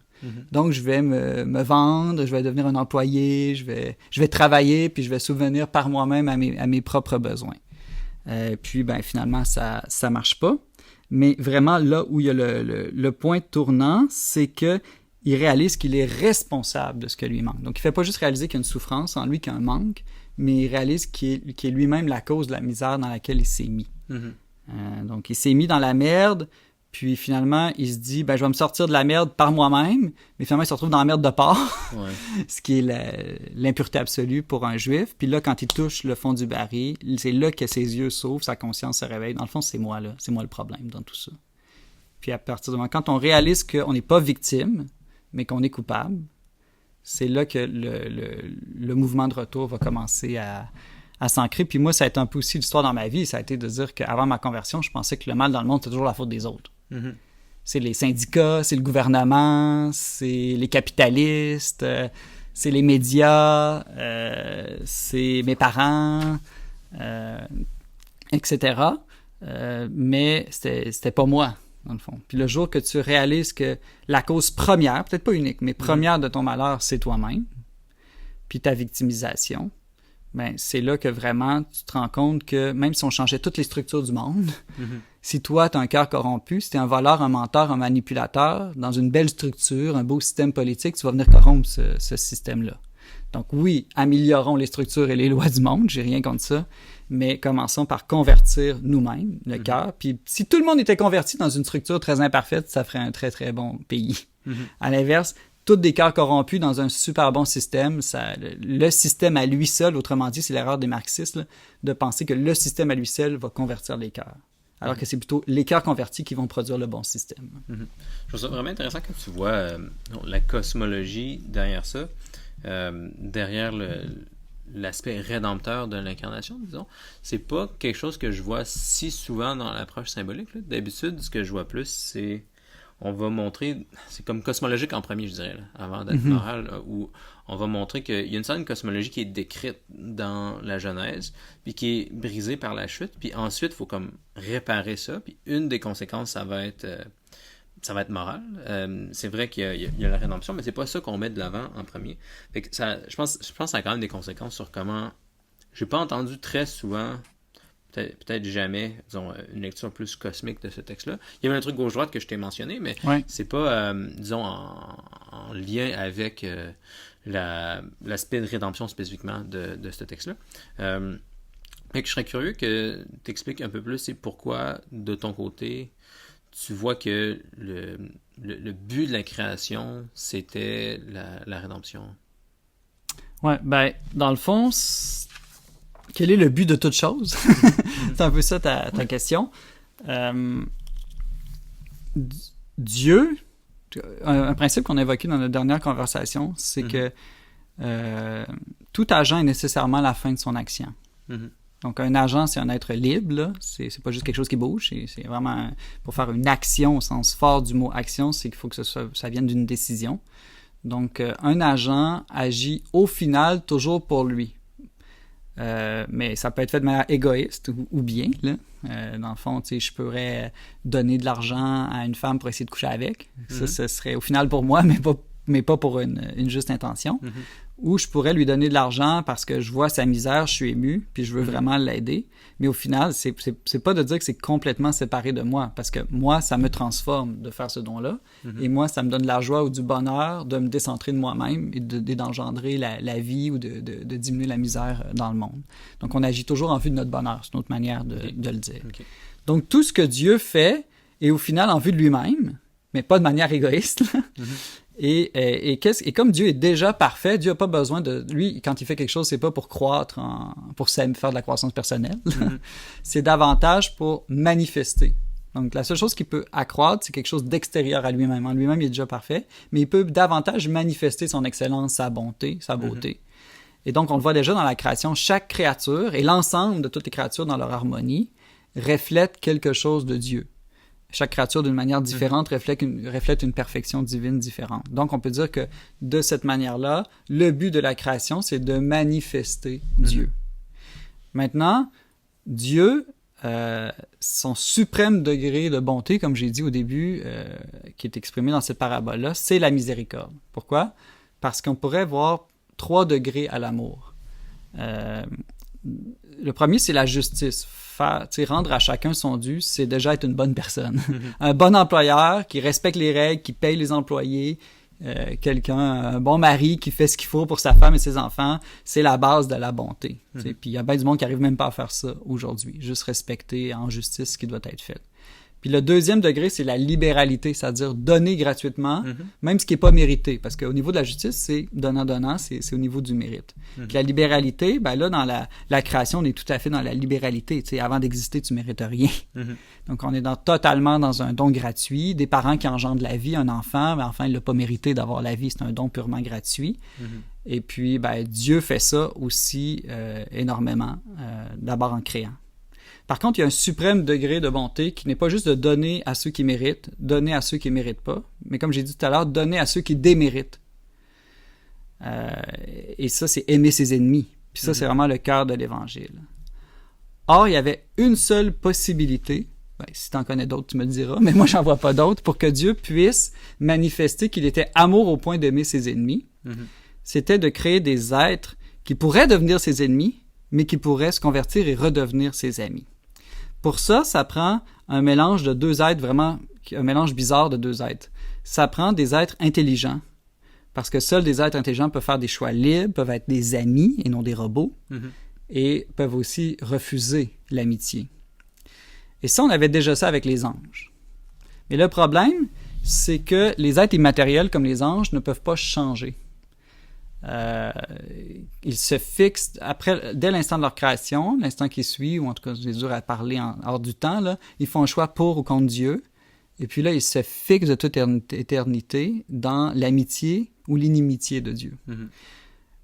Donc je vais me vendre, je vais devenir un employé, je vais travailler, puis je vais subvenir par moi-même à mes propres besoins. Puis finalement ça marche pas. Mais vraiment là où il y a le point tournant, c'est que il réalise qu'il est responsable de ce que lui manque. Donc il fait pas juste réaliser qu'il y a une souffrance en lui, qu'il y a un manque, mais il réalise qu'il est lui-même la cause de la misère dans laquelle il s'est mis. Donc, il s'est mis dans la merde, puis finalement, il se dit, je vais me sortir de la merde par moi-même, mais finalement, il se retrouve dans la merde de part, ce qui est l'impureté absolue pour un juif. Puis là, quand il touche le fond du baril, c'est là que ses yeux s'ouvrent, sa conscience se réveille. Dans le fond, c'est moi le problème dans tout ça. Puis à partir du moment, quand on réalise qu'on n'est pas victime, mais qu'on est coupable, c'est là que le mouvement de retour va commencer à s'ancrer. Puis moi, ça a été un peu aussi l'histoire dans ma vie. Ça a été de dire qu'avant ma conversion, je pensais que le mal dans le monde, c'était toujours la faute des autres. C'est les syndicats, c'est le gouvernement, c'est les capitalistes, c'est les médias, c'est mes parents, etc. Mais c'était pas moi, dans le fond. Puis le jour que tu réalises que la cause première, peut-être pas unique, mais première de ton malheur, c'est toi-même, puis ta victimisation, c'est là que vraiment tu te rends compte que même si on changeait toutes les structures du monde, si toi, tu as un cœur corrompu, si tu es un voleur, un menteur, un manipulateur, dans une belle structure, un beau système politique, tu vas venir corrompre ce système-là. Donc oui, améliorons les structures et les lois du monde, j'ai rien contre ça, mais commençons par convertir nous-mêmes le cœur. Puis si tout le monde était converti dans une structure très imparfaite, ça ferait un très, très bon pays. À l'inverse, tous des cœurs corrompus dans un super bon système, le système à lui seul, autrement dit, c'est l'erreur des marxistes, là, de penser que le système à lui seul va convertir les cœurs. Alors que c'est plutôt les cœurs convertis qui vont produire le bon système. Je trouve ça vraiment intéressant quand tu vois la cosmologie derrière ça, derrière l'aspect rédempteur de l'incarnation, disons. C'est pas quelque chose que je vois si souvent dans l'approche symbolique, là. D'habitude, ce que je vois plus, c'est on va montrer, c'est comme cosmologique en premier, je dirais, là, avant d'être moral, là, où on va montrer qu'il y a une certaine cosmologie qui est décrite dans la Genèse, puis qui est brisée par la chute, puis ensuite, il faut comme réparer ça, puis une des conséquences, ça va être moral. C'est vrai qu'il y a la rédemption, mais c'est pas ça qu'on met de l'avant en premier. Fait que je pense que ça a quand même des conséquences sur comment... J'ai pas entendu très souvent... Peut-être jamais, disons, une lecture plus cosmique de ce texte-là. Il y avait un truc gauche-droite que je t'ai mentionné, mais c'est pas, disons, en lien avec l'aspect de rédemption spécifiquement de ce texte-là. Fait que je serais curieux que tu expliques un peu plus c'est pourquoi, de ton côté, tu vois que le but de la création, c'était la rédemption. Ouais, ben, dans le fond, quel est le but de toute chose? C'est un peu ça ta question. Dieu, un principe qu'on a évoqué dans notre dernière conversation, c'est que tout agent est nécessairement la fin de son action. Donc, un agent, c'est un être libre, là. C'est pas juste quelque chose qui bouge. C'est vraiment, pour faire une action au sens fort du mot action, c'est qu'il faut que ça vienne d'une décision. Donc, un agent agit au final toujours pour lui. Mais ça peut être fait de manière égoïste ou bien, là. Dans le fond, tu sais, je pourrais donner de l'argent à une femme pour essayer de coucher avec. Ça, ce serait au final pour moi, mais pas pour une juste intention. Ou je pourrais lui donner de l'argent parce que je vois sa misère, je suis ému, puis je veux vraiment l'aider. Mais au final, c'est pas de dire que c'est complètement séparé de moi, parce que moi, ça me transforme de faire ce don-là. Et moi, ça me donne de la joie ou du bonheur de me décentrer de moi-même et d'engendrer la vie ou de diminuer la misère dans le monde. Donc, on agit toujours en vue de notre bonheur. C'est une autre manière de le dire. Okay. Donc, tout ce que Dieu fait est au final en vue de lui-même, mais pas de manière égoïste. Et comme Dieu est déjà parfait, Dieu n'a pas besoin de... Lui, quand il fait quelque chose, c'est pas pour croître, pour faire de la croissance personnelle. C'est davantage pour manifester. Donc, la seule chose qui peut accroître, c'est quelque chose d'extérieur à lui-même. En lui-même, il est déjà parfait, mais il peut davantage manifester son excellence, sa bonté, sa beauté. Et donc, on le voit déjà dans la création, chaque créature et l'ensemble de toutes les créatures dans leur harmonie reflètent quelque chose de Dieu. Chaque créature, d'une manière différente, reflète une perfection divine différente. Donc, on peut dire que, de cette manière-là, le but de la création, c'est de manifester Dieu. Maintenant, Dieu, son suprême degré de bonté, comme j'ai dit au début, qui est exprimé dans cette parabole-là, c'est la miséricorde. Pourquoi? Parce qu'on pourrait voir 3 degrés à l'amour. Le premier, c'est la justice. Rendre à chacun son dû, c'est déjà être une bonne personne. Un bon employeur qui respecte les règles, qui paye les employés, un bon mari qui fait ce qu'il faut pour sa femme et ses enfants, c'est la base de la bonté. Puis il y a bien du monde qui n'arrive même pas à faire ça aujourd'hui, juste respecter en justice ce qui doit être fait. Puis le deuxième degré, c'est la libéralité, c'est-à-dire donner gratuitement, même ce qui n'est pas mérité. Parce qu'au niveau de la justice, c'est donnant-donnant, c'est au niveau du mérite. Puis la libéralité, ben là, dans la création, on est tout à fait dans la libéralité. Tu sais, avant d'exister, tu ne mérites rien. Donc, on est totalement dans un don gratuit. Des parents qui engendrent la vie, un enfant, mais enfin, il ne l'a pas mérité d'avoir la vie, c'est un don purement gratuit. Et puis, ben, Dieu fait ça aussi énormément, d'abord en créant. Par contre, il y a un suprême degré de bonté qui n'est pas juste de donner à ceux qui méritent, donner à ceux qui ne méritent pas, mais comme j'ai dit tout à l'heure, donner à ceux qui déméritent. Et ça, c'est aimer ses ennemis. Puis ça, c'est vraiment le cœur de l'Évangile. Or, il y avait une seule possibilité, si tu en connais d'autres, tu me le diras, mais moi, j'en vois pas d'autres, pour que Dieu puisse manifester qu'il était amour au point d'aimer ses ennemis. C'était de créer des êtres qui pourraient devenir ses ennemis, mais qui pourraient se convertir et redevenir ses amis. Pour ça, ça prend un mélange de 2 êtres, vraiment, un mélange bizarre de 2 êtres. Ça prend des êtres intelligents, parce que seuls des êtres intelligents peuvent faire des choix libres, peuvent être des amis et non des robots, et peuvent aussi refuser l'amitié. Et ça, on avait déjà ça avec les anges. Mais le problème, c'est que les êtres immatériels comme les anges ne peuvent pas changer. Ils se fixent dès l'instant de leur création, l'instant qui suit, ou en tout cas c'est dur à parler hors du temps, là, ils font un choix pour ou contre Dieu, et puis là ils se fixent de toute éternité dans l'amitié ou l'inimitié de Dieu.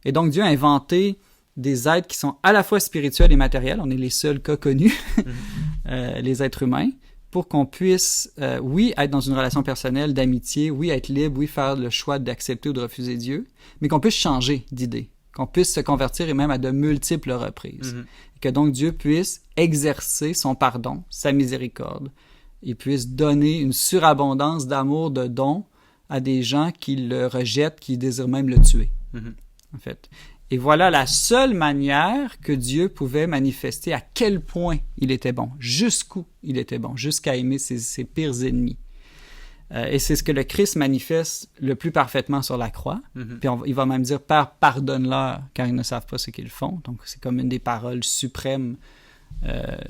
Et donc Dieu a inventé des êtres qui sont à la fois spirituels et matériels, on est les seuls cas connus, les êtres humains, pour qu'on puisse, oui, être dans une relation personnelle, d'amitié, oui, être libre, oui, faire le choix d'accepter ou de refuser Dieu, mais qu'on puisse changer d'idée, qu'on puisse se convertir et même à de multiples reprises. Et que donc Dieu puisse exercer son pardon, sa miséricorde, et puisse donner une surabondance d'amour, de dons à des gens qui le rejettent, qui désirent même le tuer, en fait. Et voilà la seule manière que Dieu pouvait manifester à quel point il était bon, jusqu'où il était bon, jusqu'à aimer ses pires ennemis. Et c'est ce que le Christ manifeste le plus parfaitement sur la croix. Puis il va même dire « Père, pardonne-leur, car ils ne savent pas ce qu'ils font ». Donc c'est comme une des paroles suprêmes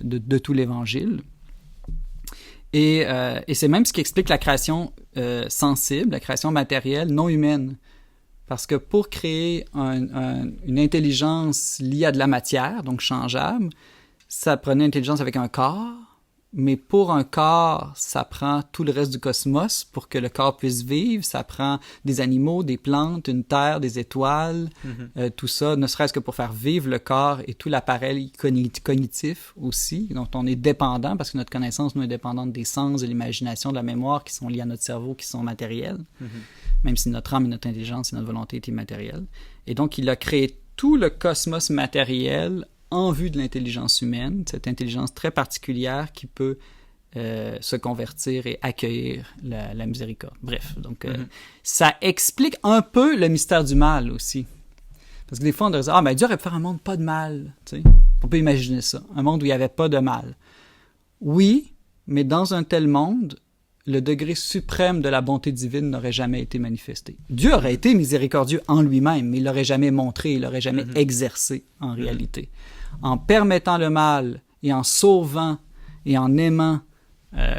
de tout l'Évangile. Et c'est même ce qui explique la création sensible, la création matérielle, non humaine. Parce que pour créer une intelligence liée à de la matière, donc changeable, ça prenait une intelligence avec un corps, mais pour un corps, ça prend tout le reste du cosmos pour que le corps puisse vivre. Ça prend des animaux, des plantes, une terre, des étoiles, tout ça, ne serait-ce que pour faire vivre le corps et tout l'appareil cognitif aussi, dont on est dépendant, parce que notre connaissance, nous, est dépendante des sens, de l'imagination, de la mémoire qui sont liés à notre cerveau, qui sont matériels. Même si notre âme et notre intelligence et notre volonté est immatérielle. Et donc, il a créé tout le cosmos matériel en vue de l'intelligence humaine, cette intelligence très particulière qui peut se convertir et accueillir la miséricorde. Bref, donc ça explique un peu le mystère du mal aussi. Parce que des fois, on dirait « Ah, mais Dieu aurait pu faire un monde pas de mal. » On peut imaginer ça, un monde où il n'y avait pas de mal. Oui, mais dans un tel monde, le degré suprême de la bonté divine n'aurait jamais été manifesté. Dieu aurait été miséricordieux en lui-même, mais il l'aurait jamais montré, il l'aurait jamais exercé en réalité. En permettant le mal et en sauvant et en aimant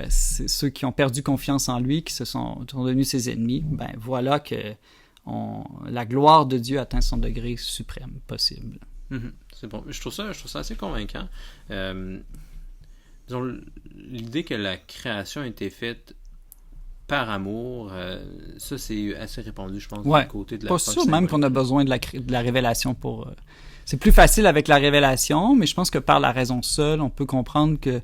ceux qui ont perdu confiance en lui, qui sont devenus ses ennemis, ben voilà que la gloire de Dieu atteint son degré suprême possible. C'est bon. Je trouve ça assez convaincant. Disons, l'idée que la création a été faite par amour, ça c'est assez répandu, je pense, du côté de la foi. Pas sûr même qu'on a besoin de la révélation pour... C'est plus facile avec la révélation, mais je pense que par la raison seule, on peut comprendre que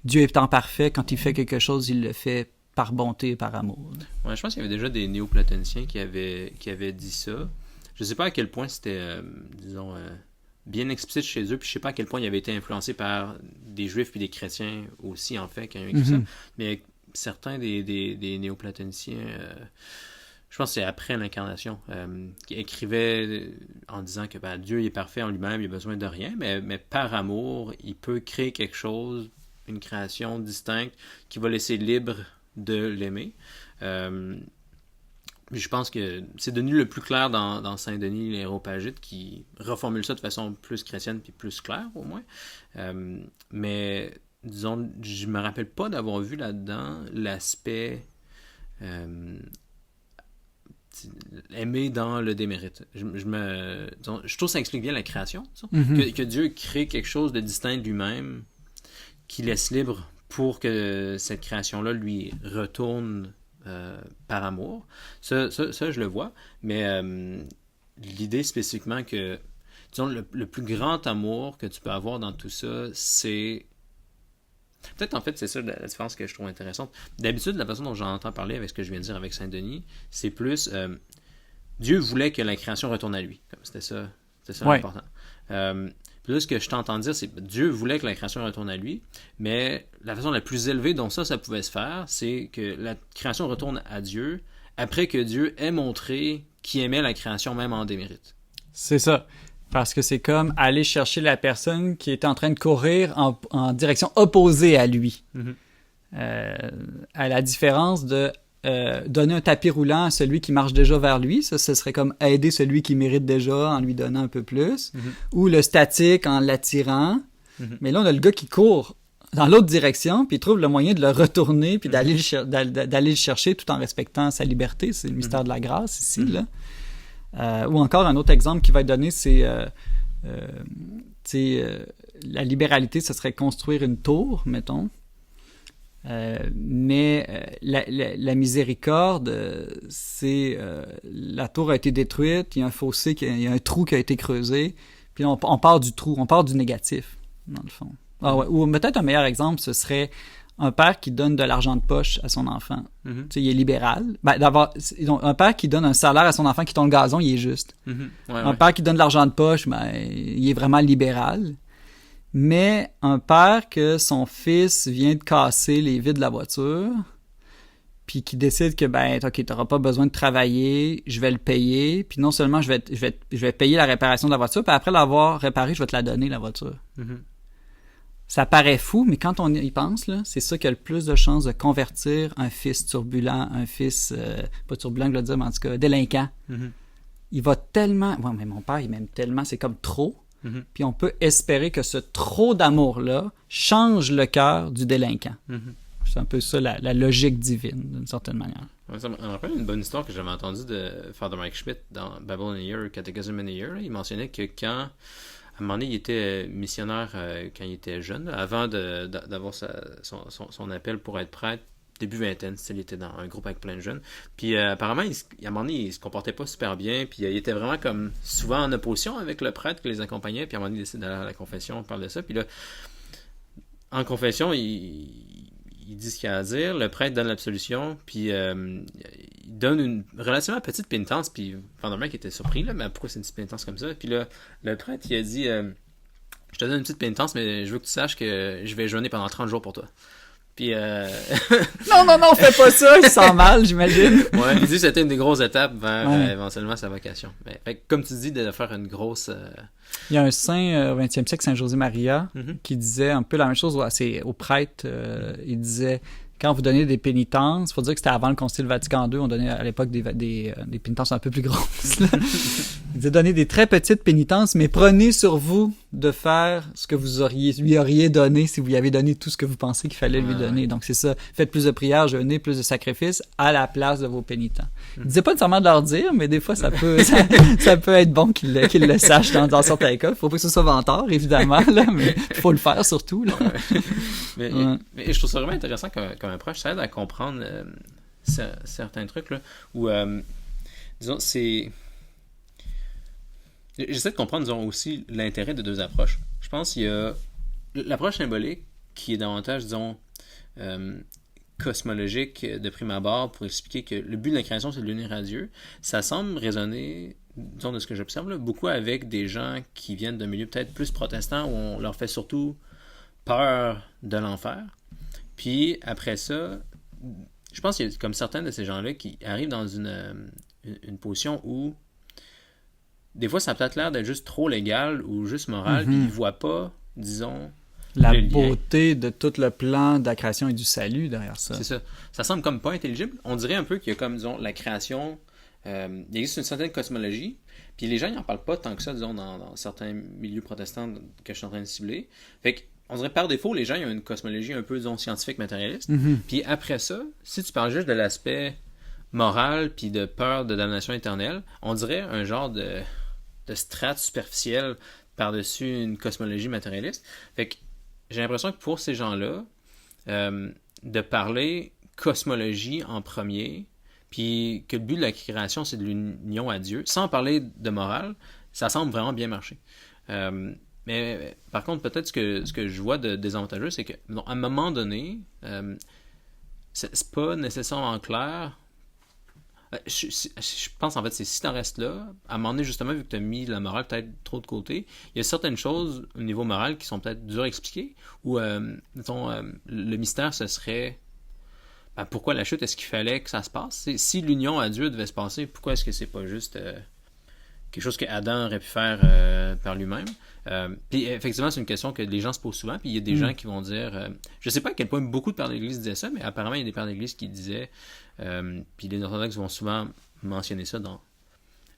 Dieu étant parfait, quand il fait quelque chose, il le fait par bonté et par amour. Ouais, je pense qu'il y avait déjà des néoplatoniciens qui avaient dit ça. Je ne sais pas à quel point c'était, disons... bien explicite chez eux, puis je sais pas à quel point il avait été influencé par des juifs puis des chrétiens aussi, en fait, quand ils ont écrit ça. Mais certains des néoplatoniciens, je pense que c'est après l'incarnation, qui écrivaient en disant que Dieu il est parfait en lui-même, il a besoin de rien, mais par amour, il peut créer quelque chose, une création distincte, qui va laisser libre de l'aimer. Je pense que c'est devenu le plus clair dans Saint-Denis l'Aréopagite qui reformule ça de façon plus chrétienne puis plus claire au moins. Mais disons, je me rappelle pas d'avoir vu là-dedans l'aspect aimer dans le démérite. Je trouve que ça explique bien la création, ça. Que Dieu crée quelque chose de distinct de lui-même qui laisse libre pour que cette création-là lui retourne par amour. Ça, je le vois. Mais l'idée spécifiquement que, disons, le plus grand amour que tu peux avoir dans tout ça, c'est... Peut-être, en fait, c'est ça la différence que je trouve intéressante. D'habitude, la façon dont j'en entends parler avec ce que je viens de dire avec Saint-Denis, c'est plus... Dieu voulait que la création retourne à lui. C'était ça l'important. Puis là, ce que je t'entends dire, c'est que Dieu voulait que la création retourne à lui, mais la façon la plus élevée dont ça pouvait se faire, c'est que la création retourne à Dieu après que Dieu ait montré qu'il aimait la création même en démérite. C'est ça. Parce que c'est comme aller chercher la personne qui était en train de courir en direction opposée à lui. À la différence de donner un tapis roulant à celui qui marche déjà vers lui, ça, ce serait comme aider celui qui mérite déjà en lui donnant un peu plus, ou le statique en l'attirant. Mais là, on a le gars qui court dans l'autre direction, puis il trouve le moyen de le retourner, puis d'aller le chercher tout en respectant sa liberté. C'est le mystère de la grâce ici, là. Ou encore, un autre exemple qui va être donné, c'est la libéralité, ce serait construire une tour, mettons. Mais la miséricorde, c'est la tour a été détruite, il y a un fossé, il y a un trou qui a été creusé, puis on part du trou, on part du négatif, dans le fond. Ou peut-être un meilleur exemple, ce serait un père qui donne de l'argent de poche à son enfant, Mm-hmm. tu sais, il est libéral. Ben, un père qui donne un salaire à son enfant qui tourne le gazon, il est juste. Mm-hmm. Un père qui donne de l'argent de poche, ben, il est vraiment libéral. Mais un père que son fils vient de casser les vitres de la voiture, puis qui décide que, ben, OK, t'auras pas besoin de travailler, je vais le payer, puis non seulement je vais payer la réparation de la voiture, puis après l'avoir réparée, je vais te la donner, la voiture. Mm-hmm. Ça paraît fou, mais quand on y pense, là, c'est ça qui a le plus de chances de convertir un fils turbulent, un fils, pas turbulent, je veux dire, mais en tout cas, délinquant. Mm-hmm. Il va tellement... Ouais, mais mon père, il m'aime tellement, c'est comme trop. Mm-hmm. Puis on peut espérer que ce trop d'amour-là change le cœur du délinquant. Mm-hmm. C'est un peu ça, la logique divine, d'une certaine manière. Ouais, ça me rappelle une bonne histoire que j'avais entendue de Father Mike Schmidt dans Bible in a Year, Catechism in a Year. Là. Il mentionnait que quand, à un moment donné, il était missionnaire quand il était jeune, là, avant d'avoir son appel pour être prêtre, début vingtaine, il était dans un groupe avec plein de jeunes. Puis apparemment, à un moment donné, il se comportait pas super bien, puis il était vraiment comme souvent en opposition avec le prêtre qui les accompagnait, puis à un moment donné, il décide d'aller à la confession, on parle de ça, puis là, en confession, il dit ce qu'il a à dire, le prêtre donne l'absolution, puis il donne une relativement petite pénitence, puis Father Mike était surpris, là, mais pourquoi c'est une petite pénitence comme ça? Puis là, le prêtre, il a dit, je te donne une petite pénitence, mais je veux que tu saches que je vais jeûner pendant 30 jours pour toi. Puis Non, fais pas ça, il se sent mal, j'imagine. Ouais, il dit que c'était une des grosses étapes vers éventuellement sa vocation. Mais, fait, comme tu dis, de faire une grosse... Il y a un saint au 20e siècle, Saint José Maria, qui disait un peu la même chose aux prêtres. Il disait, quand vous donnez des pénitences, il faut dire que c'était avant le Concile Vatican II, on donnait à l'époque des pénitences un peu plus grosses. Là. Il disait, donnez des très petites pénitences, mais prenez sur vous de faire ce que vous lui auriez donné si vous lui avez donné tout ce que vous pensez qu'il fallait lui donner. Donc c'est ça, faites plus de prières, jeûnez, plus de sacrifices à la place de vos pénitents. Il disait pas nécessairement de leur dire, mais des fois ça peut être bon qu'ils le sachent dans certains cas. Faut pas que ce soit vantard, évidemment, là, mais faut le faire surtout. Là. Mais je trouve ça vraiment intéressant comme approche, ça aide à comprendre certains trucs là, où disons c'est... J'essaie de comprendre, disons, aussi l'intérêt de deux approches. Je pense qu'il y a l'approche symbolique qui est davantage, disons, cosmologique de prime abord pour expliquer que le but de la création, c'est de l'unir à Dieu. Ça semble résonner, disons, de ce que j'observe, là, beaucoup avec des gens qui viennent d'un milieu peut-être plus protestant où on leur fait surtout peur de l'enfer. Puis après ça, je pense qu'il y a comme certains de ces gens-là qui arrivent dans une position où des fois, ça a peut-être l'air d'être juste trop légal ou juste moral, puis ils ne voient pas, disons, la beauté de tout le plan de la création et du salut derrière ça. C'est ça. Ça semble comme pas intelligible. On dirait un peu qu'il y a comme, disons, la création, il existe une certaine cosmologie, puis les gens n'en parlent pas tant que ça, disons, dans certains milieux protestants que je suis en train de cibler. Fait que, on dirait par défaut, les gens ils ont une cosmologie un peu, disons, scientifique, matérialiste. Puis après ça, si tu parles juste de l'aspect moral, puis de peur de damnation éternelle, on dirait un genre de strate superficielle par-dessus une cosmologie matérialiste. Fait que j'ai l'impression que pour ces gens-là, de parler cosmologie en premier, puis que le but de la création, c'est de l'union à Dieu, sans parler de morale, ça semble vraiment bien marcher. Mais par contre, peut-être ce que je vois de désavantageux, c'est que à un moment donné, c'est pas nécessairement clair. Je pense en fait c'est si t'en restes là, à un moment donné justement vu que t'as mis la morale peut-être trop de côté, il y a certaines choses au niveau moral qui sont peut-être dures à expliquer, ou le mystère ce serait pourquoi la chute, est-ce qu'il fallait que ça se passe? Si l'union à Dieu devait se passer, pourquoi est-ce que c'est pas juste quelque chose que Adam aurait pu faire par lui-même? Puis effectivement, c'est une question que les gens se posent souvent, puis il y a des gens qui vont dire... je sais pas à quel point beaucoup de pères d'église disaient ça, mais apparemment, il y a des pères d'église qui disaient... puis les orthodoxes vont souvent mentionner ça dans...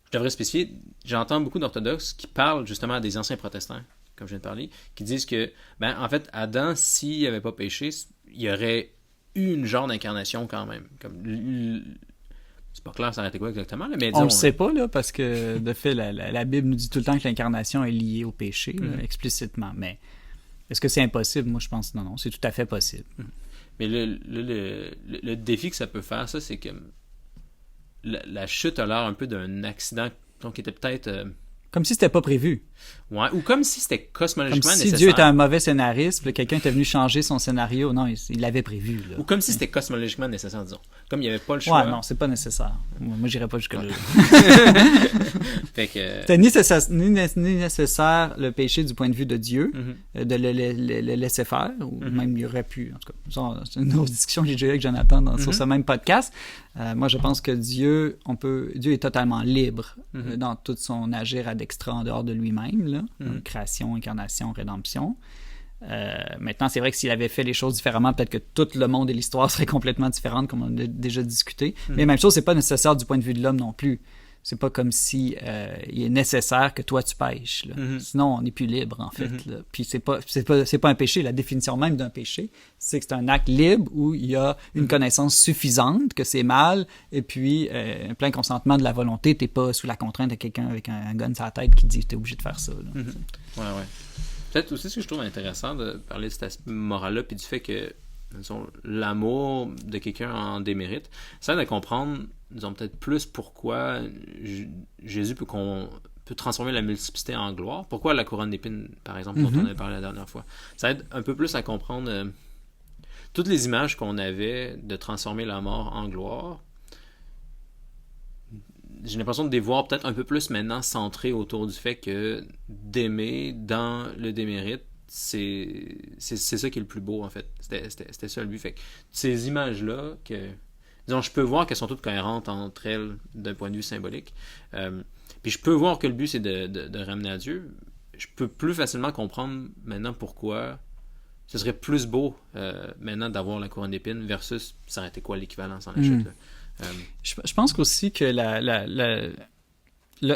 Je devrais spécifier, j'entends beaucoup d'orthodoxes qui parlent justement des anciens protestants, comme je viens de parler, qui disent que, en fait, Adam, s'il n'avait pas péché, il y aurait eu une genre d'incarnation quand même. Comme... C'est pas clair, ça arrêtait quoi exactement, là, mais disons, on le sait pas, là, parce que, de fait, la Bible nous dit tout le temps que l'incarnation est liée au péché, là, explicitement. Mais est-ce que c'est impossible? Moi, je pense non, c'est tout à fait possible. Mais le défi que ça peut faire, ça, c'est que la chute a l'air un peu d'un accident, donc qui était peut-être Comme si c'était pas prévu. Ouais, ou comme si c'était cosmologiquement Comme si nécessaire. Dieu était un mauvais scénariste, puis quelqu'un était venu changer son scénario. Non, il l'avait prévu. Là. Ou comme si c'était cosmologiquement nécessaire, disons. Comme il n'y avait pas le choix. Ouais, non, c'est pas nécessaire. Moi, j'irais pas jusque-là. Fait que... C'était ni nécessaire le péché du point de vue de Dieu, de le laisser faire, ou même il aurait pu. En tout cas, c'est une autre discussion que j'ai déjà eue avec Jonathan sur ce même podcast. Moi, je pense que Dieu est totalement libre dans tout son agir ad extra en dehors de lui-même, là. Création, incarnation, rédemption. Maintenant, c'est vrai que s'il avait fait les choses différemment, peut-être que tout le monde et l'histoire seraient complètement différentes, comme on a déjà discuté. Mais même chose, c'est pas nécessaire du point de vue de l'homme non plus. C'est pas comme si il est nécessaire que toi tu pêches. Là. Sinon, on n'est plus libre, en fait. Là. Puis c'est pas un péché. La définition même d'un péché, c'est que c'est un acte libre où il y a une connaissance suffisante que c'est mal, et puis un plein consentement de la volonté. T'es pas sous la contrainte de quelqu'un avec un gun sur la tête qui dit t'es obligé de faire ça. Là, Ouais. Peut-être aussi ce que je trouve intéressant de parler de cet aspect moral-là, puis du fait que, disons, l'amour de quelqu'un en démérite, ça aide à comprendre, disons, peut-être plus pourquoi Jésus peut transformer la multiplicité en gloire. Pourquoi la couronne d'épines, par exemple, dont on avait parlé la dernière fois. Ça aide un peu plus à comprendre toutes les images qu'on avait de transformer la mort en gloire. J'ai l'impression de les voir peut-être un peu plus maintenant centrés autour du fait que d'aimer dans le démérite, c'est ça qui est le plus beau, en fait. C'était ça le but. Fait que ces images-là, disons, je peux voir qu'elles sont toutes cohérentes entre elles d'un point de vue symbolique. Puis je peux voir que le but, c'est de ramener à Dieu. Je peux plus facilement comprendre maintenant pourquoi ce serait plus beau maintenant d'avoir la couronne d'épines versus ça aurait été quoi l'équivalence en la chute, là. Je pense qu'aussi que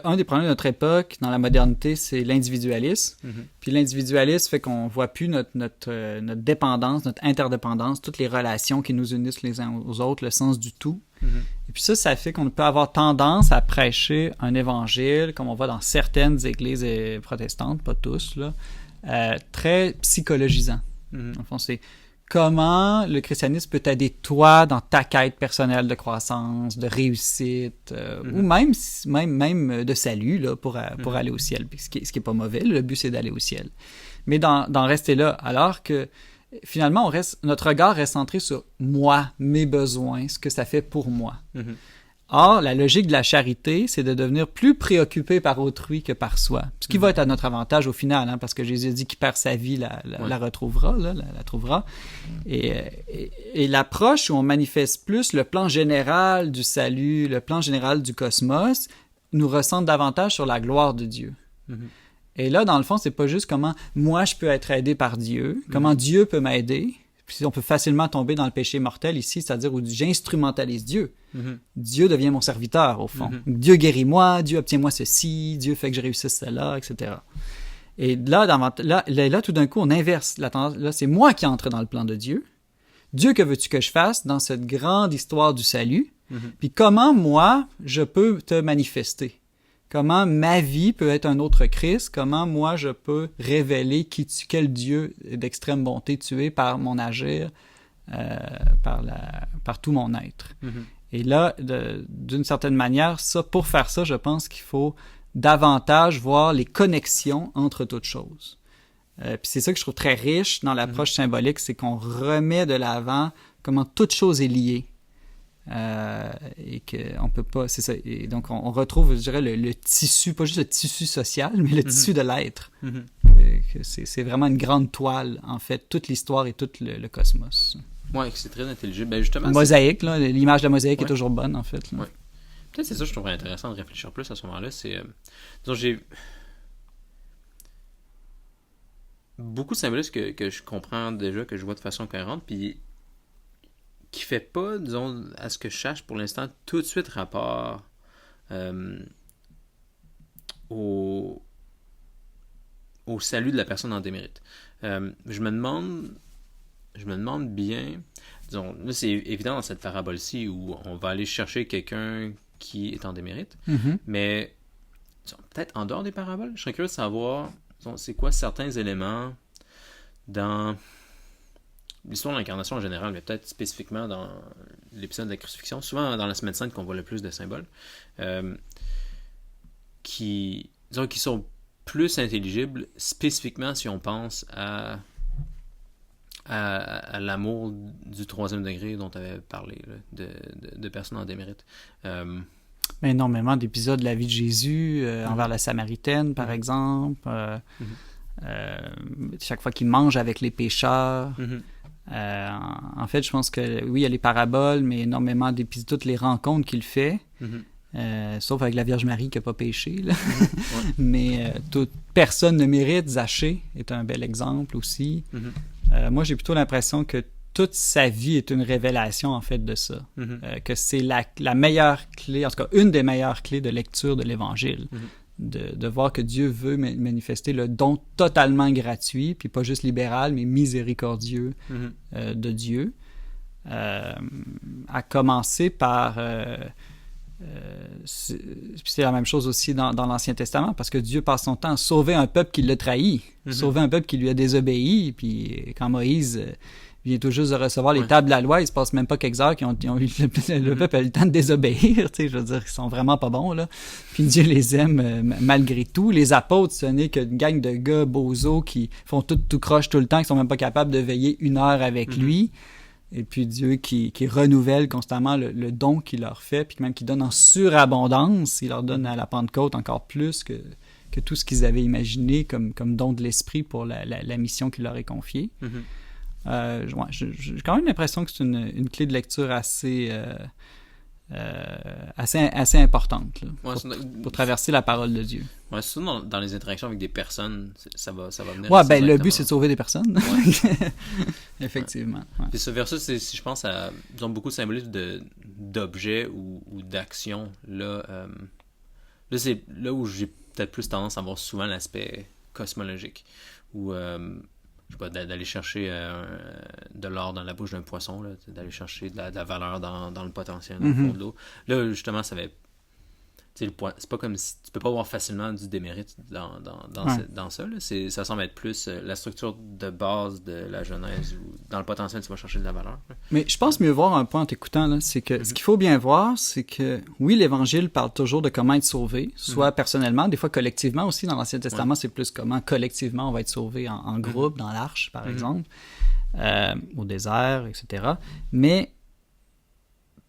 un des problèmes de notre époque, dans la modernité, c'est l'individualisme. Puis l'individualisme fait qu'on voit plus notre dépendance, notre interdépendance, toutes les relations qui nous unissent les uns aux autres, le sens du tout. Et puis ça fait qu'on peut avoir tendance à prêcher un évangile, comme on voit dans certaines églises protestantes, pas tous, là, très psychologisant. En fond, c'est comment le christianisme peut t'aider toi dans ta quête personnelle de croissance, de réussite, ou même de salut là, pour aller au ciel. Ce qui est pas mauvais, le but c'est d'aller au ciel. Mais d'en rester là, alors que finalement notre regard reste centré sur moi, mes besoins, ce que ça fait pour moi. Or, la logique de la charité, c'est de devenir plus préoccupé par autrui que par soi. Ce qui va être à notre avantage au final, hein, parce que Jésus dit qu'il perd sa vie, la retrouvera, la trouvera. Et l'approche où on manifeste plus le plan général du salut, le plan général du cosmos, nous recentre davantage sur la gloire de Dieu. Et là, dans le fond, c'est pas juste comment moi je peux être aidé par Dieu, comment Dieu peut m'aider. Puis on peut facilement tomber dans le péché mortel ici, c'est-à-dire où j'instrumentalise Dieu. Dieu devient mon serviteur, au fond. Dieu guérit moi, Dieu obtient moi ceci, Dieu fait que je réussisse cela, etc. Et là, tout d'un coup, on inverse la tendance. Là, c'est moi qui entre dans le plan de Dieu. Dieu, que veux-tu que je fasse dans cette grande histoire du salut? Puis comment, moi, je peux te manifester? Comment ma vie peut être un autre Christ? Comment moi je peux révéler quel Dieu d'extrême bonté tu es par mon agir, par tout mon être. Et là, d'une certaine manière, pour faire ça, je pense qu'il faut davantage voir les connexions entre toutes choses. Puis c'est ça que je trouve très riche dans l'approche symbolique, c'est qu'on remet de l'avant comment toute chose est liée. Et qu'on peut pas, c'est ça. Et donc on retrouve, je dirais, le tissu, pas juste le tissu social, mais le tissu de l'être. C'est vraiment une grande toile, en fait, toute l'histoire et tout le cosmos. Oui, c'est très intelligible. Ben justement, mosaïque, là, l'image de la mosaïque est toujours bonne, en fait. Ouais. Peut-être c'est ça que je trouverais intéressant de réfléchir plus à ce moment-là. C'est, disons, j'ai beaucoup de symbolisme que je comprends déjà, que je vois de façon cohérente, puis qui fait pas, disons, à ce que je cherche pour l'instant, tout de suite rapport au salut de la personne en démérite. Je me demande bien, disons, là c'est évident dans cette parabole-ci où on va aller chercher quelqu'un qui est en démérite, mais disons, peut-être en dehors des paraboles, je serais curieux de savoir, disons, c'est quoi certains éléments dans l'histoire de l'incarnation en général, mais peut-être spécifiquement dans l'épisode de la crucifixion, souvent dans la Semaine Sainte qu'on voit le plus de symboles, qui disons qu'ils sont plus intelligibles, spécifiquement si on pense à l'amour du troisième degré dont tu avais parlé, là, de personnes en démérite. Énormément d'épisodes de la vie de Jésus, envers la Samaritaine, par exemple. Chaque fois qu'il mange avec les pécheurs. En fait, je pense que oui, il y a les paraboles, mais énormément d'épisodes, toutes les rencontres qu'il fait. Sauf avec la Vierge Marie qui n'a pas péché. Là. Mais toute personne ne mérite. Zachée est un bel exemple aussi. Moi, j'ai plutôt l'impression que toute sa vie est une révélation, en fait, de ça. Que c'est la meilleure clé, en tout cas, une des meilleures clés de lecture de l'Évangile. De voir que Dieu veut manifester le don totalement gratuit, puis pas juste libéral, mais miséricordieux de Dieu. À commencer par... c'est la même chose aussi dans l'Ancien Testament, parce que Dieu passe son temps à sauver un peuple qui l'a trahi, sauver un peuple qui lui a désobéi, puis quand Moïse vient tout juste de recevoir les tables de la loi, il se passe même pas quelques heures qu'ils ont eu le peuple a eu le temps de désobéir, tu sais, je veux dire, ils sont vraiment pas bons, là. Puis Dieu les aime malgré tout. Les apôtres, ce n'est qu'une gang de gars bozos qui font tout croche tout le temps, qui sont même pas capables de veiller 1 heure avec lui. Et puis Dieu qui renouvelle constamment le don qu'il leur fait, puis même qui donne en surabondance. Il leur donne à la Pentecôte encore plus que tout ce qu'ils avaient imaginé comme don de l'Esprit pour la mission qu'il leur est confiée. J'ai quand même l'impression que c'est une clé de lecture assez importante là, pour traverser la parole de Dieu. Ouais, surtout dans les interactions avec des personnes, ça va venir. Ouais, ben le but c'est de sauver des personnes. Ouais. Effectivement. Ouais. Puis ça, versus, si je pense à disons, beaucoup de symbolisme d'objets ou d'actions, là c'est là où j'ai peut-être plus tendance à voir souvent l'aspect cosmologique, où je sais pas, d'aller chercher de l'or dans la bouche d'un poisson, là, d'aller chercher de la valeur dans le potentiel, dans le fond de l'eau. Là, justement, ça va... c'est pas comme si... Tu peux pas voir facilement du démérite dans ça. Là. Ça semble être plus la structure de base de la Genèse, où dans le potentiel, tu vas chercher de la valeur. Là. Mais je pense mieux voir un point en t'écoutant, là, c'est que ce qu'il faut bien voir, c'est que, oui, l'Évangile parle toujours de comment être sauvé, soit personnellement, des fois collectivement aussi. Dans l'Ancien Testament, c'est plus comment collectivement on va être sauvé en groupe, dans l'arche, par exemple, au désert, etc. Mais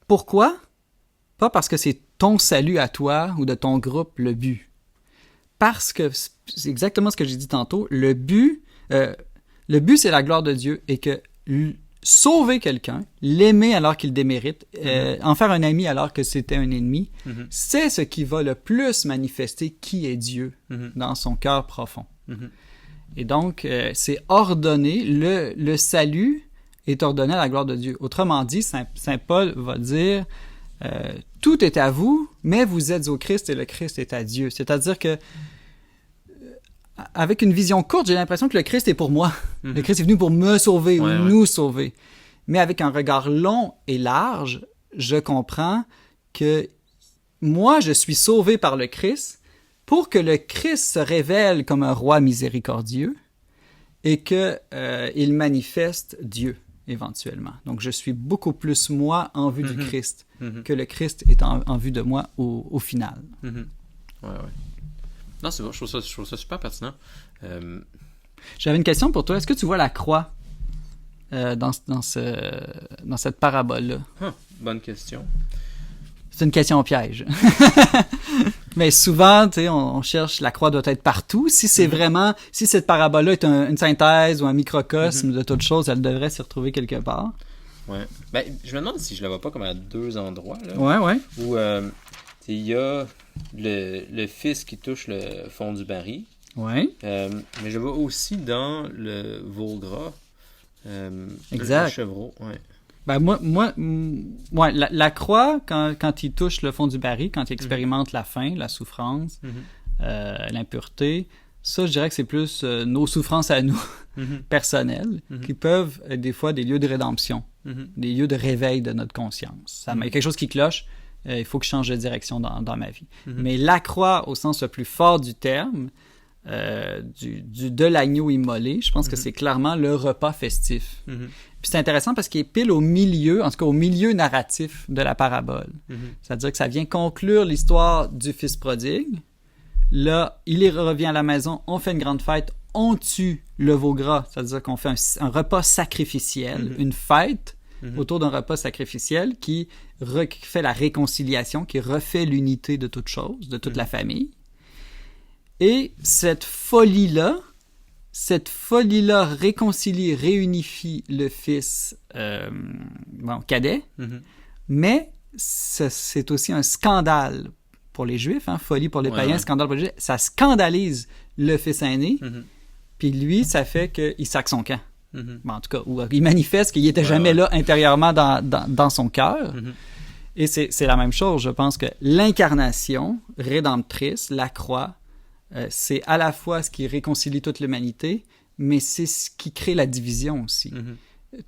pourquoi? Pas parce que c'est ton salut à toi ou de ton groupe le but. Parce que c'est exactement ce que j'ai dit tantôt. Le but, c'est la gloire de Dieu et que sauver quelqu'un, l'aimer alors qu'il démérite, en faire un ami alors que c'était un ennemi, c'est ce qui va le plus manifester qui est Dieu dans son cœur profond. Et donc, c'est ordonné, le salut est ordonné à la gloire de Dieu. Autrement dit, Saint Paul va dire... tout est à vous, mais vous êtes au Christ et le Christ est à Dieu. C'est-à-dire que, avec une vision courte, j'ai l'impression que le Christ est pour moi. Le Christ est venu pour me sauver ou nous sauver. Mais avec un regard long et large, je comprends que moi, je suis sauvé par le Christ pour que le Christ se révèle comme un roi miséricordieux et qu'il manifeste Dieu. Éventuellement. Donc, je suis beaucoup plus moi en vue du Christ que le Christ est en vue de moi au final. Ouais. Non, c'est bon, je trouve ça super pertinent. J'avais une question pour toi. Est-ce que tu vois la croix dans cette parabole-là? Bonne question. C'est une question piège. Mais souvent, tu sais, on cherche la croix doit être partout. Si c'est vraiment, si cette parabole-là est une synthèse ou un microcosme de toute chose, elle devrait se retrouver quelque part. Ouais. Ben, je me demande si je la vois pas comme à 2 endroits. Là, ouais. Où il y a le fils qui touche le fond du baril. Ouais. Mais je vois aussi dans le veau gras. Exact. Le chevreau. Ouais. Ben moi, la croix, quand il touche le fond du baril, quand il expérimente la faim, la souffrance, l'impureté, ça, je dirais que c'est plus nos souffrances à nous, personnelles, qui peuvent être des fois des lieux de rédemption, des lieux de réveil de notre conscience. Il y a quelque chose qui cloche, il faut que je change de direction dans ma vie. Mais la croix, au sens le plus fort du terme, de l'agneau immolé, je pense que c'est clairement le repas festif. Puis c'est intéressant parce qu'il est pile au milieu, en tout cas au milieu narratif de la parabole. C'est-à-dire que ça vient conclure l'histoire du fils prodigue Là, il revient à la maison, on fait une grande fête, on tue le veau gras, c'est-à-dire qu'on fait un repas sacrificiel, une fête autour d'un repas sacrificiel qui fait la réconciliation, qui refait l'unité de toute chose, de toute la famille. Et cette folie-là réconcilie, réunifie le fils cadet, mais c'est aussi un scandale pour les Juifs, folie pour les païens, scandale pour les Juifs. Ça scandalise le fils aîné, puis lui, ça fait qu'il sac son camp. En tout cas, ou il manifeste qu'il n'était jamais là intérieurement dans son cœur. Et c'est la même chose, je pense que l'incarnation rédemptrice, la croix, c'est à la fois ce qui réconcilie toute l'humanité, mais c'est ce qui crée la division aussi.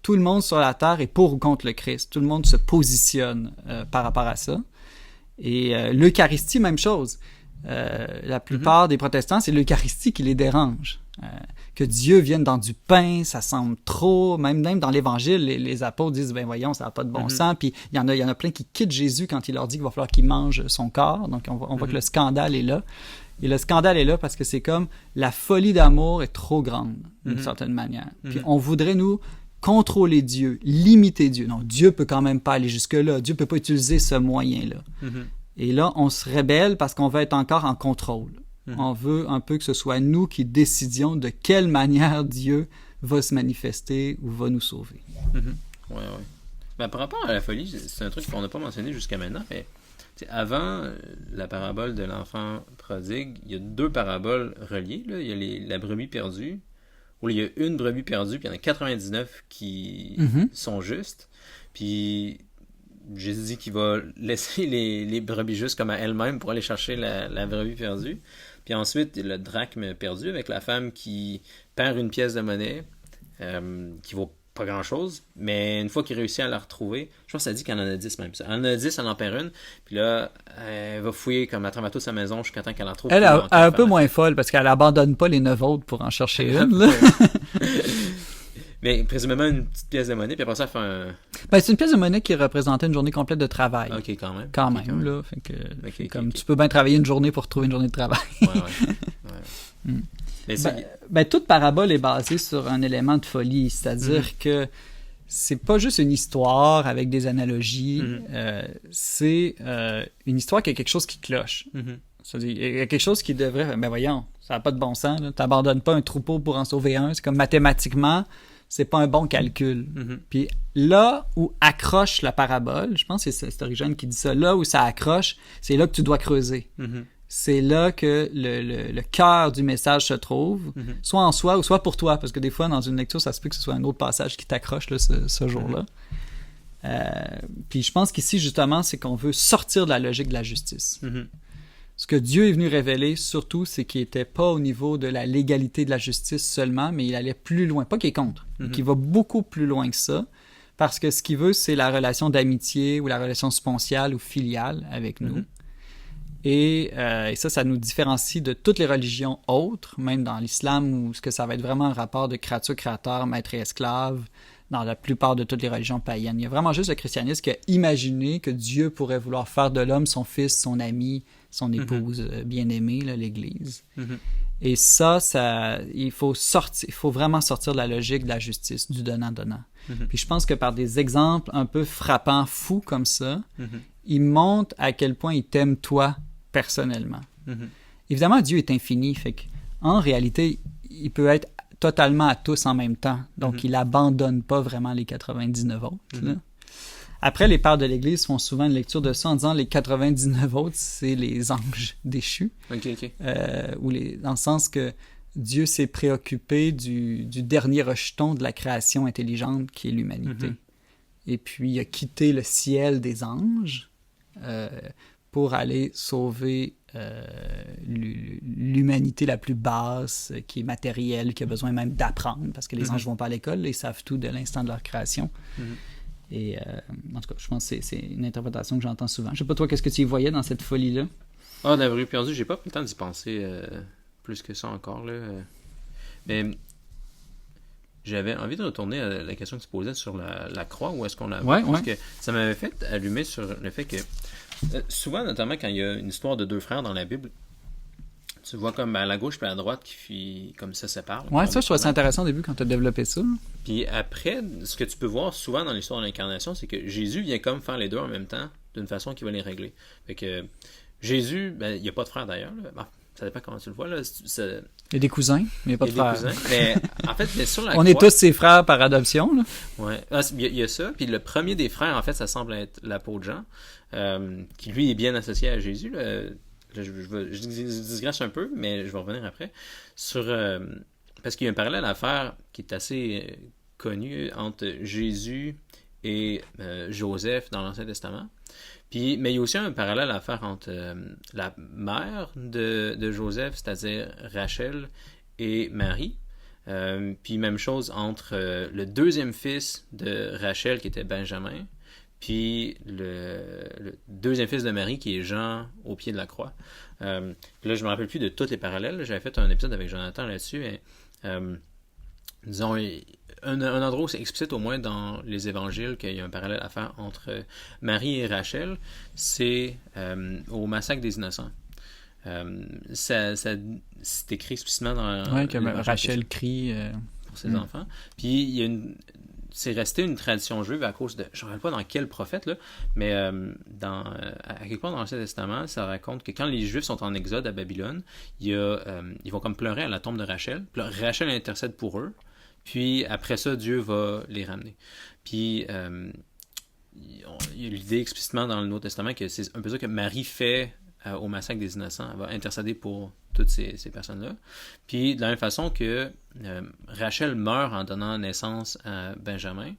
Tout le monde sur la terre est pour ou contre le Christ. Tout le monde se positionne par rapport à ça. Et l'Eucharistie, même chose. La plupart des protestants, c'est l'Eucharistie qui les dérange. Que Dieu vienne dans du pain, ça semble trop. Même dans l'Évangile, les apôtres disent, ben voyons, ça n'a pas de bon sens. Puis il y en a plein qui quittent Jésus quand il leur dit qu'il va falloir qu'ils mangent son corps. Donc on voit que le scandale est là. Et le scandale est là parce que c'est comme la folie d'amour est trop grande, d'une certaine manière. Puis on voudrait nous contrôler Dieu, limiter Dieu. Non, Dieu peut quand même pas aller jusque-là. Dieu peut pas utiliser ce moyen-là. Et là, on se rébelle parce qu'on veut être encore en contrôle. On veut un peu que ce soit nous qui décidions de quelle manière Dieu va se manifester ou va nous sauver. Oui. Ben, par rapport à la folie, c'est un truc qu'on n'a pas mentionné jusqu'à maintenant, mais avant la parabole de l'enfant prodigue, il y a 2 paraboles reliées. Là. Il y a la brebis perdue, où il y a une brebis perdue, puis il y en a 99 qui sont justes. Puis Jésus dit qu'il va laisser les brebis justes comme à elles-mêmes pour aller chercher la brebis perdue. Puis ensuite, le drachme perdu avec la femme qui perd une pièce de monnaie qui vaut pas grand-chose, mais une fois qu'il réussit à la retrouver, je pense que ça dit qu'elle en a 10 même. Elle en a 10, elle en perd une, puis là, elle va fouiller comme à travers toute sa maison jusqu'à temps qu'elle en trouve. Elle est un peu moins folle parce qu'elle abandonne pas les 9 autres pour en chercher une. Là. Mais présumément une petite pièce de monnaie, puis après ça, elle fait un... Ben, c'est une pièce de monnaie qui représentait une journée complète de travail. OK, quand même. Quand même, là. Fait que, comme tu peux bien travailler une journée pour trouver une journée de travail. Ouais. Mais toute parabole est basée sur un élément de folie, c'est-à-dire que c'est pas juste une histoire avec des analogies, c'est une histoire qui a quelque chose qui cloche. C'est-à-dire, il y a quelque chose qui devrait... Ben voyons, ça n'a pas de bon sens. Tu n'abandonnes pas un troupeau pour en sauver un. C'est comme mathématiquement, c'est pas un bon calcul. Puis là où accroche la parabole, je pense que c'est Origène qui dit ça, là où ça accroche, c'est là que tu dois creuser. C'est là que le cœur du message se trouve, soit en soi ou soit pour toi, parce que des fois, dans une lecture, ça se peut que ce soit un autre passage qui t'accroche là, ce jour-là. Puis je pense qu'ici, justement, c'est qu'on veut sortir de la logique de la justice. Ce que Dieu est venu révéler, surtout, c'est qu'il n'était pas au niveau de la légalité de la justice seulement, mais il allait plus loin. Pas qu'il est contre, qu'il va beaucoup plus loin que ça, parce que ce qu'il veut, c'est la relation d'amitié ou la relation sponsiale ou filiale avec nous. Et ça nous différencie de toutes les religions autres, même dans l'islam, où ce que ça va être vraiment un rapport de créature-créateur, maître et esclave, dans la plupart de toutes les religions païennes. Il y a vraiment juste le christianisme qui a imaginé que Dieu pourrait vouloir faire de l'homme son fils, son ami, son épouse bien-aimée, là, l'Église. Et ça, il faut vraiment sortir de la logique de la justice, du donnant-donnant. Puis je pense que par des exemples un peu frappants, fous comme ça, il montre à quel point il t'aime toi personnellement. Évidemment, Dieu est infini, fait qu'en réalité, il peut être totalement à tous en même temps. Donc, il abandonne pas vraiment les 99 autres. Là. Après, les pères de l'Église font souvent une lecture de ça en disant les 99 autres, c'est les anges déchus. Dans le sens que Dieu s'est préoccupé du dernier rejeton de la création intelligente qui est l'humanité. Et puis, il a quitté le ciel des anges pour aller sauver l'humanité la plus basse, qui est matérielle, qui a besoin même d'apprendre, parce que les anges ne vont pas à l'école, ils savent tout de l'instant de leur création. Et en tout cas, je pense que c'est une interprétation que j'entends souvent. Je sais pas, toi, qu'est-ce que tu y voyais dans cette folie-là? Ah, la brebis perdue, j'ai pas pris le temps d'y penser plus que ça encore, là. Mais j'avais envie de retourner à la question que tu posais sur la croix, où est-ce qu'on la voit? Parce que ça m'avait fait allumer sur le fait que souvent, notamment quand il y a une histoire de 2 frères dans la Bible, tu vois comme à la gauche et à la droite qui comme ça séparent. Ouais, ça, je trouvais ça intéressant au début quand tu as développé ça. Puis après, ce que tu peux voir souvent dans l'histoire de l'incarnation, c'est que Jésus vient comme faire les deux en même temps, d'une façon qui va les régler. Fait que Jésus, il n'y a pas de frère d'ailleurs. Bon, ça dépend comment tu le vois. Là. Il y a des cousins, mais il n'y a pas de frères. Mais en fait, mais sur la On est tous ses frères par adoption. Là. Ouais. Il y a ça. Puis le premier des frères, en fait, ça semble être l'apôtre Jean, qui lui est bien associé à Jésus. Là. Je digresse un peu, mais je vais revenir après. Parce qu'il y a un parallèle à faire qui est assez connu entre Jésus et Joseph dans l'Ancien Testament. Mais il y a aussi un parallèle à faire entre la mère de Joseph, c'est-à-dire Rachel, et Marie. Puis même chose entre le deuxième fils de Rachel, qui était Benjamin, puis le deuxième fils de Marie, qui est Jean, au pied de la croix. Là, je ne me rappelle plus de tous les parallèles. J'avais fait un épisode avec Jonathan là-dessus. Mais, disons, un endroit où c'est explicite, au moins dans les évangiles, qu'il y a un parallèle à faire entre Marie et Rachel, c'est au massacre des Innocents. C'est écrit explicitement dans... Oui, que Rachel crie... pour ses enfants. Puis il y a c'est resté une tradition juive à cause de... Je ne me rappelle pas dans quel prophète, là, mais à quelque part dans l'Ancien Testament, ça raconte que quand les Juifs sont en exode à Babylone, ils vont comme pleurer à la tombe de Rachel. Puis là, Rachel intercède pour eux. Puis après ça, Dieu va les ramener. Puis il y a l'idée explicitement dans le Nouveau Testament que c'est un peu ça que Marie fait au massacre des Innocents. Elle va intercéder pour toutes ces personnes-là. Puis de la même façon que Rachel meurt en donnant naissance à Benjamin,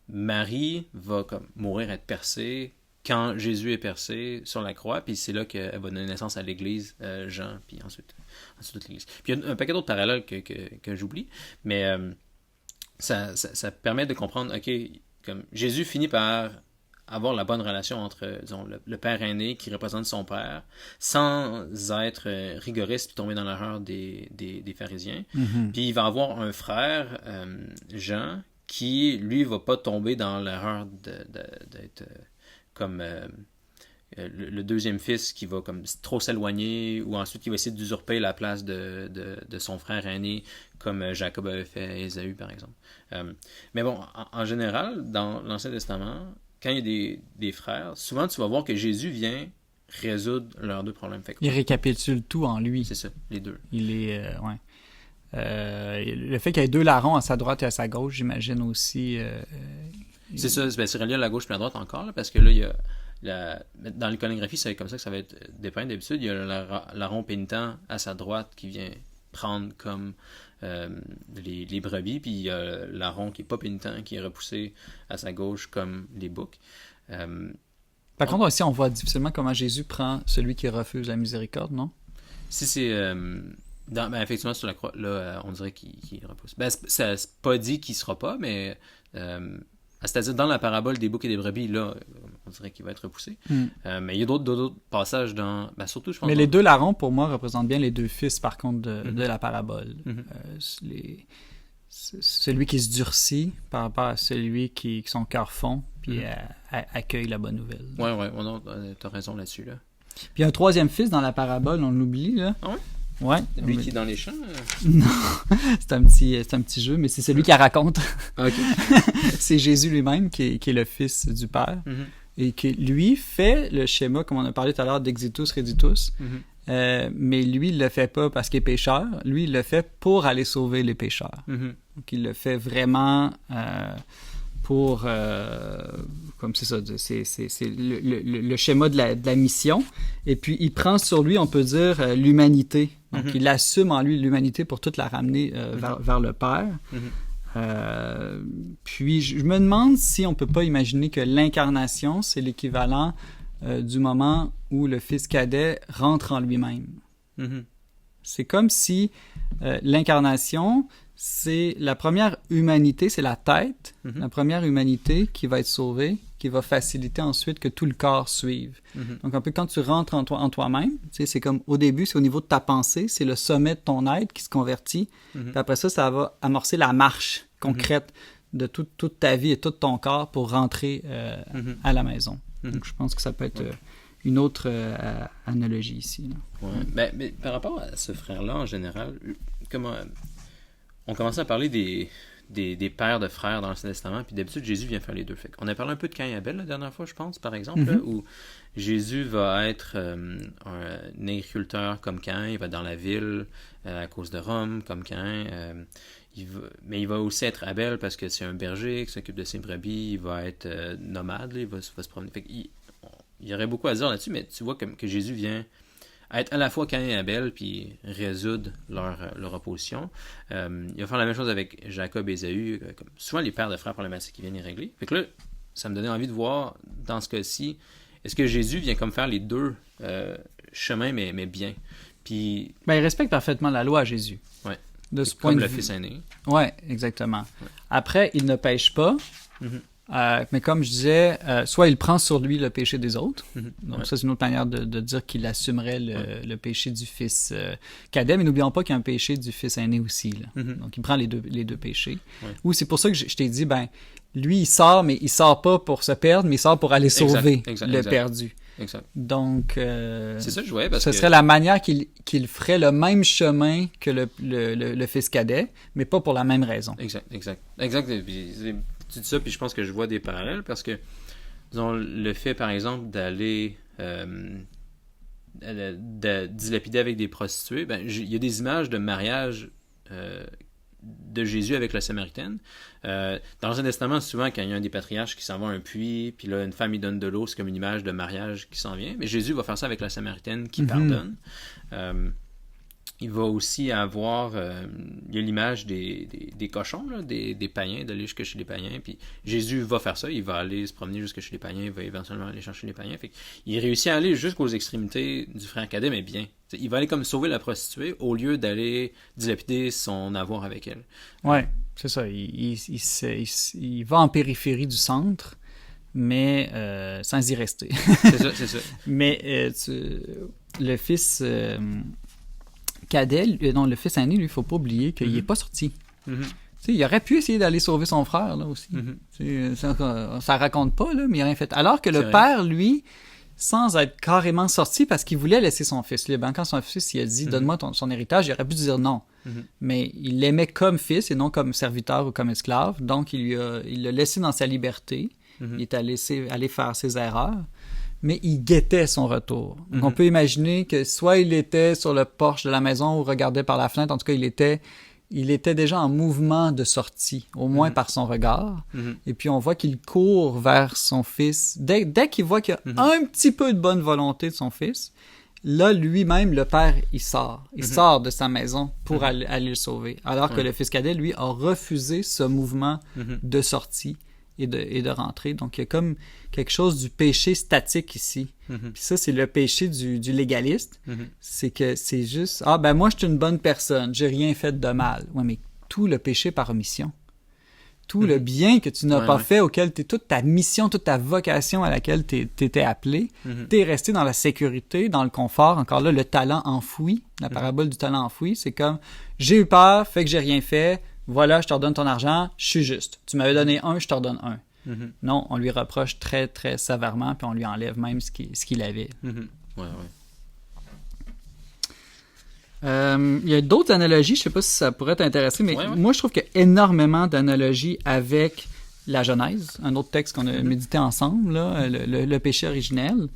Marie va comme mourir, être percée quand Jésus est percé sur la croix, puis c'est là qu'elle va donner naissance à l'Église, Jean, puis ensuite toute l'Église. Puis il y a un paquet d'autres parallèles que j'oublie, mais ça permet de comprendre, OK, comme Jésus finit par avoir la bonne relation entre, disons, le père aîné qui représente son père, sans être rigoriste et tomber dans l'erreur des pharisiens. Mm-hmm. Puis il va avoir un frère, Jean, qui, lui, va pas tomber dans l'erreur d'être comme le deuxième fils qui va comme trop s'éloigner, ou ensuite qui va essayer d'usurper la place de son frère aîné, comme Jacob avait fait à Ésaü, par exemple. Mais bon, en général, dans l'Ancien Testament, quand il y a des frères, souvent tu vas voir que Jésus vient résoudre leurs deux problèmes. Il récapitule tout en lui. C'est ça, les deux. Il est... ouais. Le fait qu'il y ait deux larrons à sa droite et à sa gauche, j'imagine aussi... C'est ça, c'est relié à la gauche et à la droite encore, là, parce que là, il y a dans l'iconographie, c'est comme ça que ça va être dépeint d'habitude. Il y a le larron pénitent à sa droite qui vient prendre comme les brebis, puis il y a le larron qui n'est pas pénitent, qui est repoussé à sa gauche comme les boucs. Par contre, aussi, on voit difficilement comment Jésus prend celui qui refuse la miséricorde, non? Si c'est... effectivement, sur la croix, là, on dirait qu'il repousse. C'est pas dit qu'il ne sera pas, mais... c'est-à-dire, dans la parabole des boucs et des brebis, là, on dirait qu'il va être repoussé. Mais il y a d'autres passages dans... surtout, je pense... Mais les deux larrons, pour moi, représentent bien les deux fils, par contre, de la parabole. Celui qui se durcit par rapport à celui qui son cœur fond, puis accueille la bonne nouvelle. Oui, t'as raison là-dessus, là. Puis un troisième fils dans la parabole, on l'oublie, là. Ah ouais? Ouais. Lui qui est dans les champs? Non, c'est un petit jeu, mais c'est celui qui raconte. OK. C'est Jésus lui-même qui est le fils du Père. Et qui, lui, fait le schéma, comme on a parlé tout à l'heure, d'exitus reditus. Mais lui, il le fait pas parce qu'il est pécheur. Lui, il le fait pour aller sauver les pécheurs. Donc, il le fait vraiment pour... comme c'est ça, c'est le schéma de la mission. Et puis, il prend sur lui, on peut dire, l'humanité. Donc, il assume en lui l'humanité pour toute la ramener vers le Père. Puis, je me demande si on peut pas imaginer que l'incarnation, c'est l'équivalent du moment où le fils cadet rentre en lui-même. C'est comme si l'incarnation, c'est la première humanité, c'est la tête, la première humanité qui va être sauvée, qui va faciliter ensuite que tout le corps suive. Donc, un peu quand tu rentres en toi-même, tu sais, c'est comme au début, c'est au niveau de ta pensée, c'est le sommet de ton être qui se convertit. Puis après ça va amorcer la marche concrète de toute ta vie et tout ton corps pour rentrer à la maison. Donc, je pense que ça peut être une autre analogie ici. Là. Ouais. Mais par rapport à ce frère-là, en général, comment on commençait à parler des pères de frères dans l'Ancien Testament, puis d'habitude, Jésus vient faire les deux. Fait on a parlé un peu de Caïn et Abel la dernière fois, je pense, par exemple, là, où Jésus va être un agriculteur comme Caïn, il va dans la ville à cause de Rome, comme Caïn, mais il va aussi être Abel parce que c'est un berger qui s'occupe de ses brebis, il va être nomade, là, il va se promener. Fait il y aurait beaucoup à dire là-dessus, mais tu vois que Jésus vient être à la fois Caïn et Abel, puis résoudre leur opposition. Il va faire la même chose avec Jacob et Ésaü, comme souvent les pères de frères problématiques qui viennent y régler. Fait que là, ça me donnait envie de voir, dans ce cas-ci, est-ce que Jésus vient comme faire les deux chemins, mais bien? Puis... il respecte parfaitement la loi, Jésus. Ouais. De ce point point de vue. le fils aîné. Oui, exactement. Ouais. Après, il ne pêche pas. Mais comme je disais, soit il prend sur lui le péché des autres. Donc ça, c'est une autre manière de dire qu'il assumerait le péché du fils cadet. Mais n'oublions pas qu'il y a un péché du fils aîné aussi. Là. Donc il prend les deux péchés. Ou c'est pour ça que je t'ai dit, lui, il sort, mais il sort pas pour se perdre, mais il sort pour aller sauver le perdu. Exact. Donc, c'est ça que je voyais parce ce serait la manière qu'il ferait le même chemin que le fils cadet, mais pas pour la même raison. Exact. Tu dis ça, puis je pense que je vois des parallèles parce que, disons, le fait, par exemple, d'aller de dilapider avec des prostituées, il y a des images de mariage de Jésus avec la Samaritaine. Dans l'Ancien Testament, souvent, quand il y a un des patriarches qui s'en va à un puits, puis là, une femme lui donne de l'eau, c'est comme une image de mariage qui s'en vient. Mais Jésus va faire ça avec la Samaritaine qui pardonne. Il va aussi avoir... il y a l'image des cochons, là, des païens, d'aller jusque chez les païens. Puis Jésus va faire ça. Il va aller se promener jusque chez les païens. Il va éventuellement aller chercher les païens. Fait il réussit à aller jusqu'aux extrémités du frère cadet, mais bien. Il va aller comme sauver la prostituée au lieu d'aller dilapider son avoir avec elle. Oui, c'est ça. Il va en périphérie du centre, mais sans y rester. C'est ça. Mais le fils... cadet, le fils aîné, lui, il ne faut pas oublier qu'il n'est pas sorti. Il aurait pu essayer d'aller sauver son frère, là, aussi. Ça raconte pas, là, mais il n'a rien fait. Alors que le père, lui, sans être carrément sorti, parce qu'il voulait laisser son fils libre. Quand son fils il a dit « Donne-moi son héritage », il aurait pu dire non. Mais il l'aimait comme fils et non comme serviteur ou comme esclave. Donc, il l'a laissé dans sa liberté. Il est allé faire ses erreurs. Mais il guettait son retour. Donc, on peut imaginer que soit il était sur le porche de la maison ou regardait par la fenêtre, en tout cas, il était déjà en mouvement de sortie, au moins par son regard. Et puis, on voit qu'il court vers son fils. Dès qu'il voit qu'il y a un petit peu de bonne volonté de son fils, là, lui-même, le père, il sort. Il sort de sa maison pour aller le sauver. Alors que le fils cadet, lui, a refusé ce mouvement de sortie et de rentrer. Donc, il y a comme quelque chose du péché statique ici. Puis ça, c'est le péché du légaliste. C'est que c'est juste, moi, je suis une bonne personne, j'ai rien fait de mal. Ouais, mais tout le péché par omission. Tout le bien que tu n'as pas fait, auquel toute ta mission, toute ta vocation à laquelle tu étais appelé, tu es resté dans la sécurité, dans le confort. Encore là, le talent enfoui, la parabole du talent enfoui, c'est comme, j'ai eu peur, fait que j'ai rien fait, voilà, je te redonne ton argent, je suis juste. Tu m'avais donné un, je te redonne un. Non, on lui reproche très, très sévèrement, puis on lui enlève même ce qu'il avait. Il y a d'autres analogies, je ne sais pas si ça pourrait t'intéresser, mais moi, je trouve qu'il y a énormément d'analogies avec la Genèse, un autre texte qu'on a médité ensemble, là, le péché originel.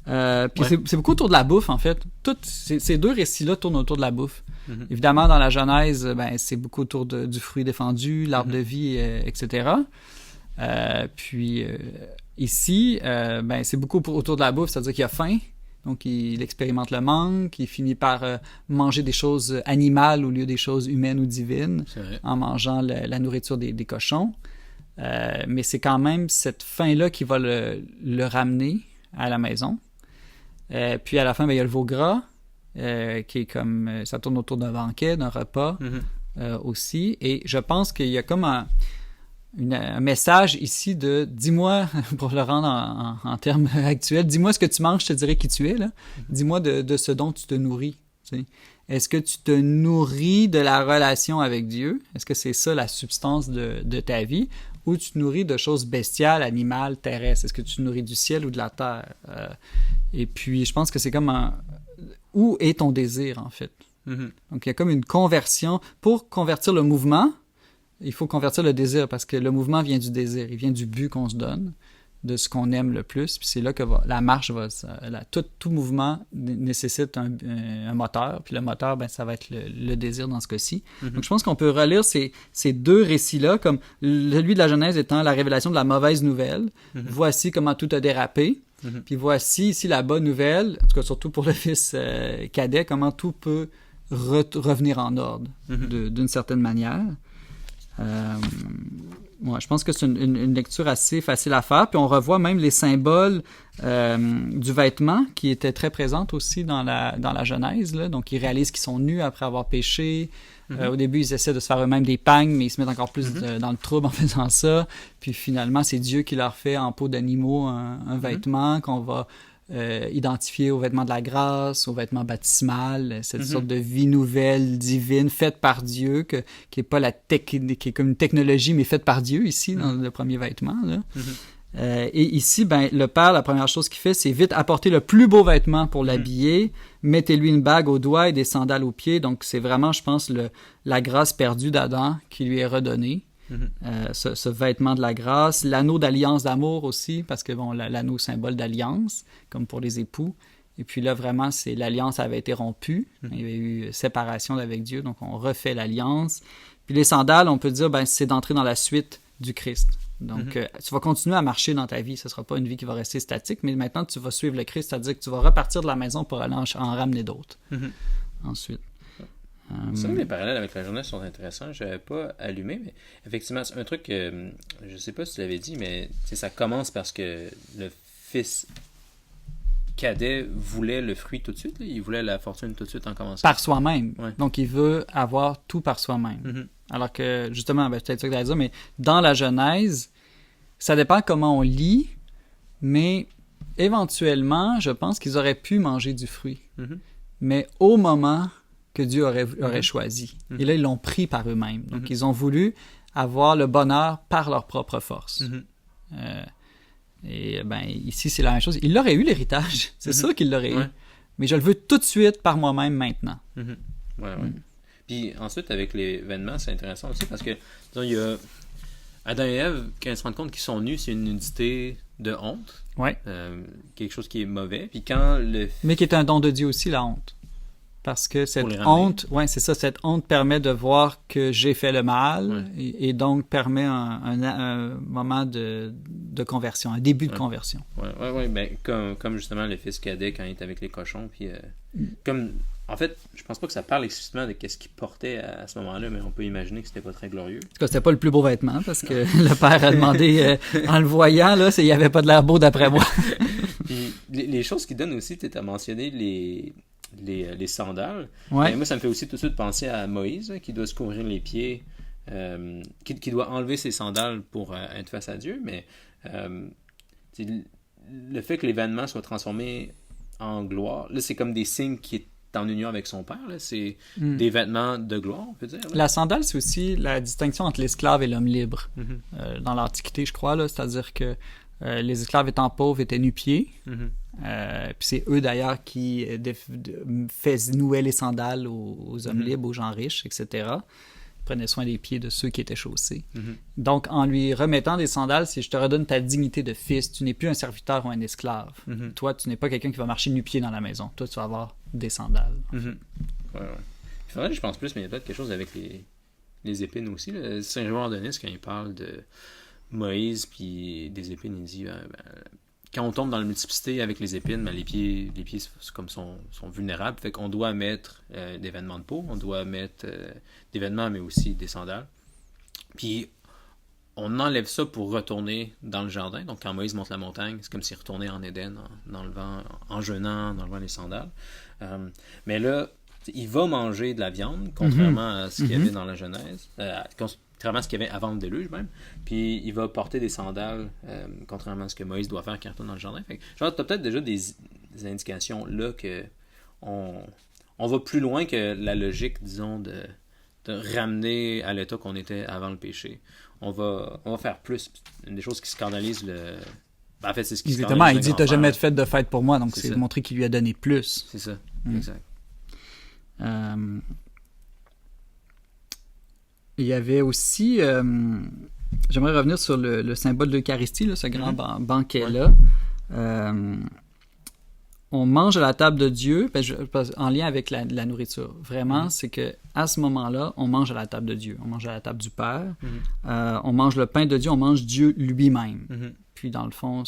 Puis c'est beaucoup autour de la bouffe, en fait. Ces deux récits-là tournent autour de la bouffe. Évidemment, dans la Genèse, c'est beaucoup autour du fruit défendu, l'arbre de vie, etc. Puis ici, c'est beaucoup autour de la bouffe, c'est-à-dire qu'il a faim, donc il expérimente le manque, il finit par manger des choses animales au lieu des choses humaines ou divines, en mangeant la nourriture des cochons. Mais c'est quand même cette faim-là qui va le ramener à la maison. Puis à la fin, il y a le veau gras, qui est comme, ça tourne autour d'un banquet, d'un repas aussi. Et je pense qu'il y a comme un message ici de dis-moi, pour le rendre en termes actuels, dis-moi ce que tu manges, je te dirai qui tu es. Là. Dis-moi de ce dont tu te nourris. Tu sais. Est-ce que tu te nourris de la relation avec Dieu? Est-ce que c'est ça la substance de ta vie? ou tu te nourris de choses bestiales, animales, terrestres. Est-ce que tu te nourris du ciel ou de la terre? Et puis, je pense que c'est comme où est ton désir, en fait? Mhm. Donc, il y a comme une conversion. Pour convertir le mouvement, il faut convertir le désir, parce que le mouvement vient du désir, il vient du but qu'on se donne, de ce qu'on aime le plus, puis c'est là que la marche va... Tout mouvement nécessite un moteur, puis le moteur, ben, ça va être le désir dans ce cas-ci. Mhm. Donc je pense qu'on peut relire ces deux récits-là, comme celui de la Genèse étant la révélation de la mauvaise nouvelle. Mhm. Voici comment tout a dérapé. Mhm. Puis voici ici la bonne nouvelle, en tout cas surtout pour le fils cadet, comment tout peut revenir en ordre d'une certaine manière. Ouais, je pense que c'est une lecture assez facile à faire. Puis on revoit même les symboles du vêtement qui étaient très présentes aussi dans la Genèse. Là. Donc ils réalisent qu'ils sont nus après avoir péché. Au début, ils essaient de se faire eux-mêmes des pagnes, mais ils se mettent encore plus dans le trouble en faisant ça. Puis finalement, c'est Dieu qui leur fait en peau d'animaux un vêtement qu'on va identifier aux vêtements de la grâce, aux vêtements baptismales, cette sorte de vie nouvelle, divine, faite par Dieu, qui est pas qui est comme une technologie, mais faite par Dieu ici, dans le premier vêtement. Là. Et ici, ben, le père, la première chose qu'il fait, c'est vite apporter le plus beau vêtement pour l'habiller, mettez-lui une bague au doigt et des sandales aux pieds. Donc, c'est vraiment, je pense, la grâce perdue d'Adam qui lui est redonnée. Ce vêtement de la grâce, l'anneau d'alliance d'amour aussi, parce que bon, l'anneau symbole d'alliance, comme pour les époux. Et puis là, vraiment, l'alliance avait été rompue. Il y avait eu séparation avec Dieu, donc on refait l'alliance. Puis les sandales, on peut dire, ben, c'est d'entrer dans la suite du Christ. Donc, tu vas continuer à marcher dans ta vie. Ce ne sera pas une vie qui va rester statique, mais maintenant, tu vas suivre le Christ, c'est-à-dire que tu vas repartir de la maison pour aller en ramener d'autres. Ensuite. C'est vrai que les parallèles avec la journée sont intéressants. Je n'avais pas allumé, mais effectivement, c'est un truc que je ne sais pas si tu l'avais dit, mais ça commence parce que le fils cadet voulait le fruit tout de suite. Là. Il voulait la fortune tout de suite en commençant. Par soi-même. Ouais. Donc, il veut avoir tout par soi-même. Alors que, justement, ben, peut-être ça que tu allais dire, mais dans la Genèse, ça dépend comment on lit, mais éventuellement, je pense qu'ils auraient pu manger du fruit. Mais au moment que Dieu aurait choisi. Et là, ils l'ont pris par eux-mêmes. Donc, ils ont voulu avoir le bonheur par leur propre force. Et ben ici, c'est la même chose. Il l'aurait eu, l'héritage. C'est sûr qu'il l'aurait eu. Mais je le veux tout de suite par moi-même maintenant. Ouais. Puis ensuite, avec l'événement, c'est intéressant aussi parce que, disons, il y a Adam et Ève, quand ils se rendent compte qu'ils sont nus, c'est une nudité de honte. Ouais. Quelque chose qui est mauvais. Puis mais qui est un don de Dieu aussi, la honte. Parce que cette honte, c'est ça, cette honte permet de voir que j'ai fait le mal et donc permet un moment de conversion, un début de conversion. Oui, ben, comme justement le fils cadet quand il est avec les cochons. Puis, en fait, je pense pas que ça parle explicitement de ce qu'il portait à ce moment-là, mais on peut imaginer que c'était pas très glorieux. En tout cas, c'était pas le plus beau vêtement parce que le père a demandé, en le voyant, là, il n'y avait pas de l'air beau d'après moi. Puis, les choses qu'il donne aussi, tu as mentionné les sandales. Ouais. Et moi, ça me fait aussi tout de suite penser à Moïse, qui doit se couvrir les pieds, qui doit enlever ses sandales pour être face à Dieu, mais le fait que l'événement soit transformé en gloire, là, c'est comme des signes qui est en union avec son père, là. C'est des vêtements de gloire, on peut dire. Là. La sandale, c'est aussi la distinction entre l'esclave et l'homme libre. Dans l'Antiquité, je crois, là, c'est-à-dire que les esclaves étant pauvres étaient nu-pieds. Puis c'est eux d'ailleurs qui nouaient les sandales aux hommes libres, aux gens riches, etc. Ils prenaient soin des pieds de ceux qui étaient chaussés. Donc en lui remettant des sandales, c'est je te redonne ta dignité de fils. Tu n'es plus un serviteur ou un esclave. Toi, tu n'es pas quelqu'un qui va marcher nu-pied dans la maison. Toi, tu vas avoir des sandales. Ouais. Il faudrait que je pense plus, mais il y a peut-être quelque chose avec les épines aussi. Là. Saint Jean d'Anis, quand il parle de Moïse puis des épines, il dit quand on tombe dans la multiplicité avec les épines, les pieds sont vulnérables. Fait qu'on doit mettre des vêtements de peau, on doit mettre des vêtements, mais aussi des sandales. Puis on enlève ça pour retourner dans le jardin. Donc quand Moïse monte la montagne, c'est comme s'il retournait en Éden en jeûnant, en enlevant les sandales. Mais là, il va manger de la viande, contrairement à ce qu'il y avait dans la Genèse. Contrairement à ce qu'il y avait avant le déluge même. Puis il va porter des sandales, contrairement à ce que Moïse doit faire quand il retourne dans le jardin. Fait que, genre, tu as peut-être déjà des indications là que on va plus loin que la logique, disons, de ramener à l'état qu'on était avant le péché. On va faire plus. Une des choses qui scandalise en fait, c'est ce qui Exactement, scandalise il dit, t'as jamais fait de fête pour moi, donc c'est ça. montrer qu'il lui a donné plus. C'est ça, exact. Il y avait aussi, j'aimerais revenir sur le symbole de l'Eucharistie, là, ce grand banquet-là. On mange à la table de Dieu, en lien avec la nourriture. Vraiment, c'est que à ce moment-là, on mange à la table de Dieu. On mange à la table du Père. On mange le pain de Dieu, on mange Dieu lui-même. Puis dans le fond,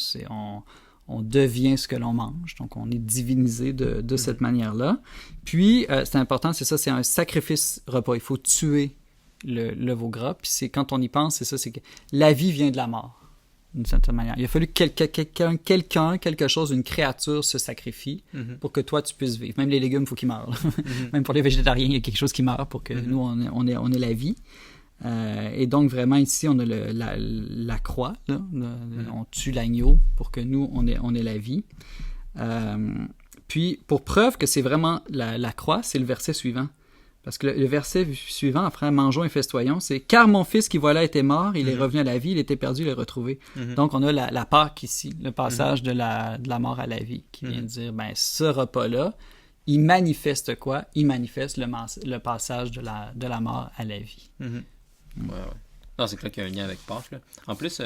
on devient ce que l'on mange. Donc, on est divinisé de cette manière-là. Puis, c'est important, c'est ça, c'est un sacrifice repas. Il faut tuer le veau gras. Puis c'est quand on y pense, c'est ça, c'est que la vie vient de la mort. D'une certaine manière. Il a fallu que quelque chose, une créature se sacrifie pour que toi, tu puisses vivre. Même les légumes, il faut qu'ils meurent. Même pour les végétariens, il y a quelque chose qui meurt pour que nous, on ait la vie. Et donc, vraiment, ici, on a la croix. Là, on tue l'agneau pour que nous, on ait la vie. Puis, pour preuve que c'est vraiment la croix, c'est le verset suivant. Parce que le verset suivant, après « Mangeons et festoyons », c'est « Car mon fils qui voilà était mort, il est revenu à la vie, il était perdu, il est retrouvé. » Donc, on a la Pâque ici, le passage de la mort à la vie, qui vient dire, ce repas-là, il manifeste quoi? Il manifeste le passage de la mort à la vie. Ouais. Non, c'est clair qu'il y a un lien avec Pâques, là. En plus,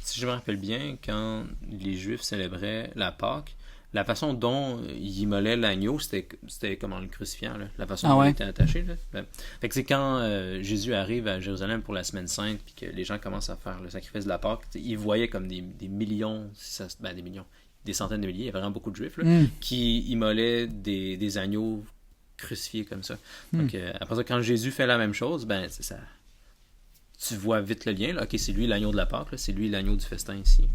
si je me rappelle bien, quand les Juifs célébraient la Pâque, la façon dont il immolait l'agneau, c'était comme en le crucifiant, là. La façon dont il était attaché. Là. Fait que c'est quand Jésus arrive à Jérusalem pour la Semaine Sainte, puis que les gens commencent à faire le sacrifice de la Pâque, ils voyaient comme des millions, des centaines de milliers, il y avait vraiment beaucoup de Juifs, là, qui immolaient des agneaux crucifiés comme ça. Donc, après ça, quand Jésus fait la même chose, c'est ça. Tu vois vite le lien, là. OK, c'est lui l'agneau de la Pâque, là. C'est lui l'agneau du festin ici.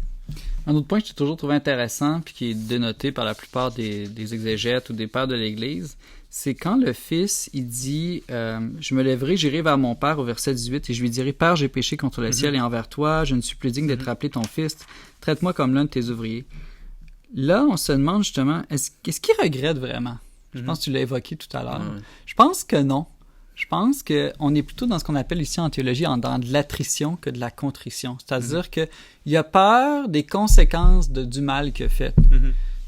Un autre point que j'ai toujours trouvé intéressant, puis qui est dénoté par la plupart des exégètes ou des pères de l'Église, c'est quand le Fils, il dit « Je me lèverai, j'irai vers mon Père » au verset 18, « et je lui dirai, Père, j'ai péché contre le ciel et envers toi, je ne suis plus digne d'être appelé ton Fils, traite-moi comme l'un de tes ouvriers. » Là, on se demande justement, est-ce qu'il regrette vraiment? Je pense que tu l'as évoqué tout à l'heure. Je pense que non. Je pense qu'on est plutôt dans ce qu'on appelle ici en théologie dans de l'attrition que de la contrition. C'est-à-dire qu'il a peur des conséquences du mal qu'il a fait.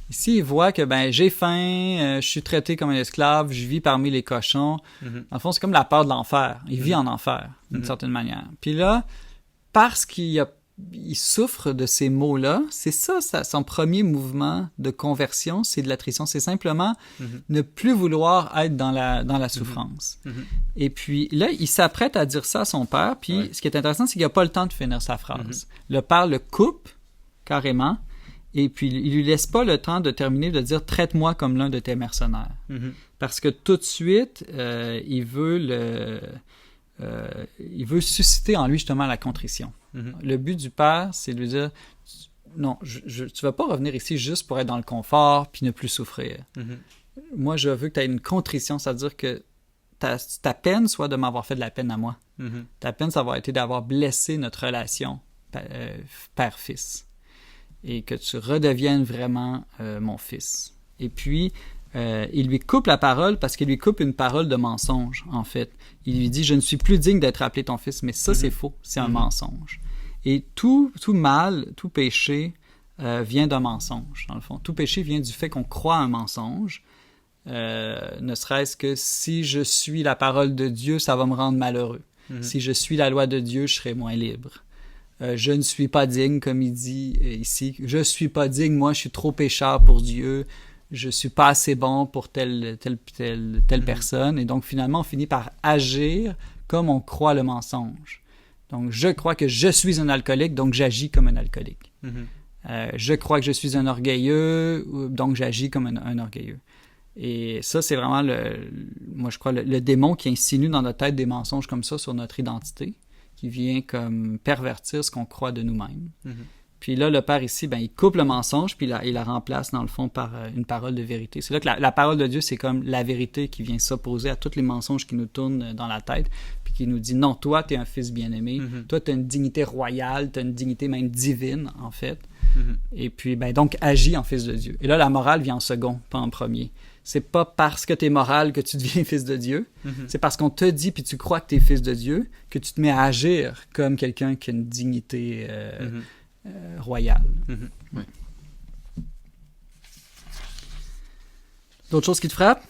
Ici, il voit que j'ai faim, je suis traité comme un esclave, je vis parmi les cochons. Dans le fond, c'est comme la peur de l'enfer. Il vit en enfer, d'une certaine manière. Puis là, parce qu'il souffre de ces maux-là, c'est ça, son premier mouvement de conversion, c'est de l'attrition. C'est simplement ne plus vouloir être dans la souffrance. Et puis là, il s'apprête à dire ça à son père, puis ce qui est intéressant, c'est qu'il n'a pas le temps de finir sa phrase. Le père le coupe carrément, et puis il lui laisse pas le temps de terminer, de dire « Traite-moi comme l'un de tes mercenaires. Parce que tout de suite, il veut susciter en lui justement la contrition. Le but du père, c'est de lui dire non, tu vas pas revenir ici juste pour être dans le confort puis ne plus souffrir. Moi, je veux que tu aies une contrition, c'est-à-dire que ta peine soit de m'avoir fait de la peine à moi. Ta peine, ça va être d'avoir blessé notre relation père-fils. Et que tu redeviennes vraiment mon fils. Et puis, il lui coupe la parole parce qu'il lui coupe une parole de mensonge, en fait. Il lui dit « Je ne suis plus digne d'être appelé ton fils », mais ça, c'est faux, c'est un mensonge. Et tout mal, tout péché vient d'un mensonge, dans le fond. Tout péché vient du fait qu'on croit un mensonge, ne serait-ce que si je suis la parole de Dieu, ça va me rendre malheureux. Si je suis la loi de Dieu, je serai moins libre. Je ne suis pas digne, comme il dit ici. Je suis pas digne, moi, je suis trop pécheur pour Dieu. Je suis pas assez bon pour telle personne. Et donc, finalement, on finit par agir comme on croit le mensonge. Donc, je crois que je suis un alcoolique, donc j'agis comme un alcoolique. Je crois que je suis un orgueilleux, donc j'agis comme un orgueilleux. Et ça, c'est vraiment, moi, je crois, le démon qui insinue dans notre tête des mensonges comme ça sur notre identité, qui vient comme pervertir ce qu'on croit de nous-mêmes. Puis là, le père ici, il coupe le mensonge, puis il la remplace, dans le fond, par une parole de vérité. C'est là que la parole de Dieu, c'est comme la vérité qui vient s'opposer à tous les mensonges qui nous tournent dans la tête, puis qui nous dit, non, toi, t'es un fils bien-aimé, toi, t'as une dignité royale, t'as une dignité même divine, en fait. Et puis, ben, donc, agis en fils de Dieu. Et là, la morale vient en second, pas en premier. C'est pas parce que tu es moral que tu deviens fils de Dieu. C'est parce qu'on te dit, puis tu crois que tu es fils de Dieu, que tu te mets à agir comme quelqu'un qui a une dignité royale. Oui. D'autres choses qui te frappent?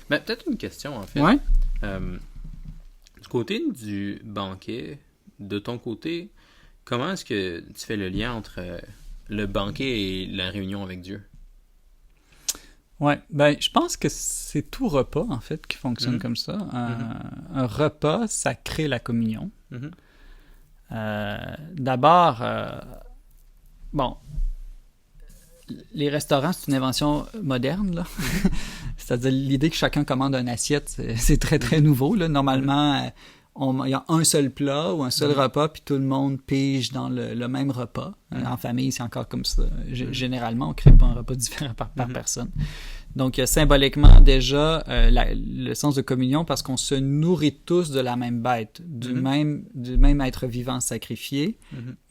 Ben, peut-être une question, en fait. Ouais. Du côté du banquet, de ton côté, comment est-ce que tu fais le lien entre le banquet et la réunion avec Dieu? Ouais, ben, je pense que c'est tout repas, en fait, qui fonctionne comme ça. Un repas, ça crée la communion. D'abord, bon, les restaurants, c'est une invention moderne, là. C'est-à-dire l'idée que chacun commande une assiette, c'est très, très nouveau, là. Normalement, il y a un seul plat ou un seul repas, puis tout le monde pige dans le même repas. En famille, c'est encore comme ça. Généralement, on ne crée pas un repas différent par personne. Donc, symboliquement, déjà, le sens de communion, parce qu'on se nourrit tous de la même bête, du même être vivant sacrifié.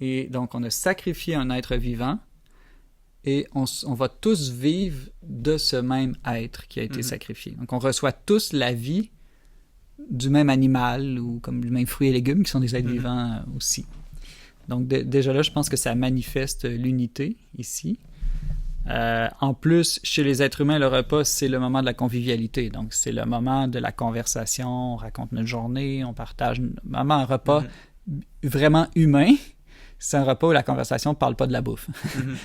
Et donc, on a sacrifié un être vivant, et on va tous vivre de ce même être qui a été sacrifié. Donc, on reçoit tous la vie du même animal ou comme du même fruits et légumes qui sont des êtres vivants aussi. Donc déjà là, je pense que ça manifeste l'unité ici. En plus, chez les êtres humains, le repas, c'est le moment de la convivialité. Donc c'est le moment de la conversation, on raconte notre journée, on partage. Vraiment un repas vraiment humain. C'est un repas où la conversation ne parle pas de la bouffe.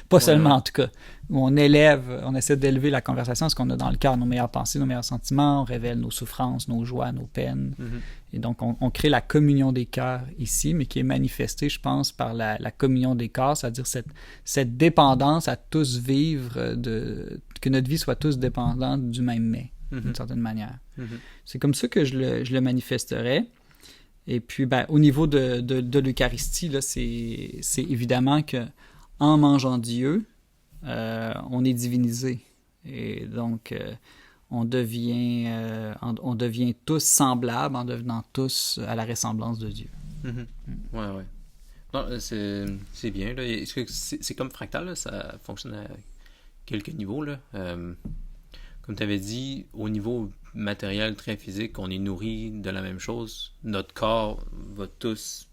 Pas seulement, en tout cas. Où on essaie d'élever la conversation, ce qu'on a dans le cœur, nos meilleures pensées, nos meilleurs sentiments, on révèle nos souffrances, nos joies, nos peines. Et donc, on crée la communion des cœurs ici, mais qui est manifestée, je pense, par la communion des corps, c'est-à-dire cette dépendance à tous vivre, que notre vie soit tous dépendante du même mets, d'une certaine manière. C'est comme ça que je le manifesterais. Et puis, ben, au niveau de l'Eucharistie, là, c'est évidemment que en mangeant Dieu, on est divinisé. Et donc, on devient tous semblables en devenant tous à la ressemblance de Dieu. Ouais. Non, c'est bien. Là. Est-ce que c'est comme fractal, là? Ça fonctionne à quelques niveaux, là. Comme tu avais dit, au niveau matériel, très physique, on est nourri de la même chose. Notre corps va tous,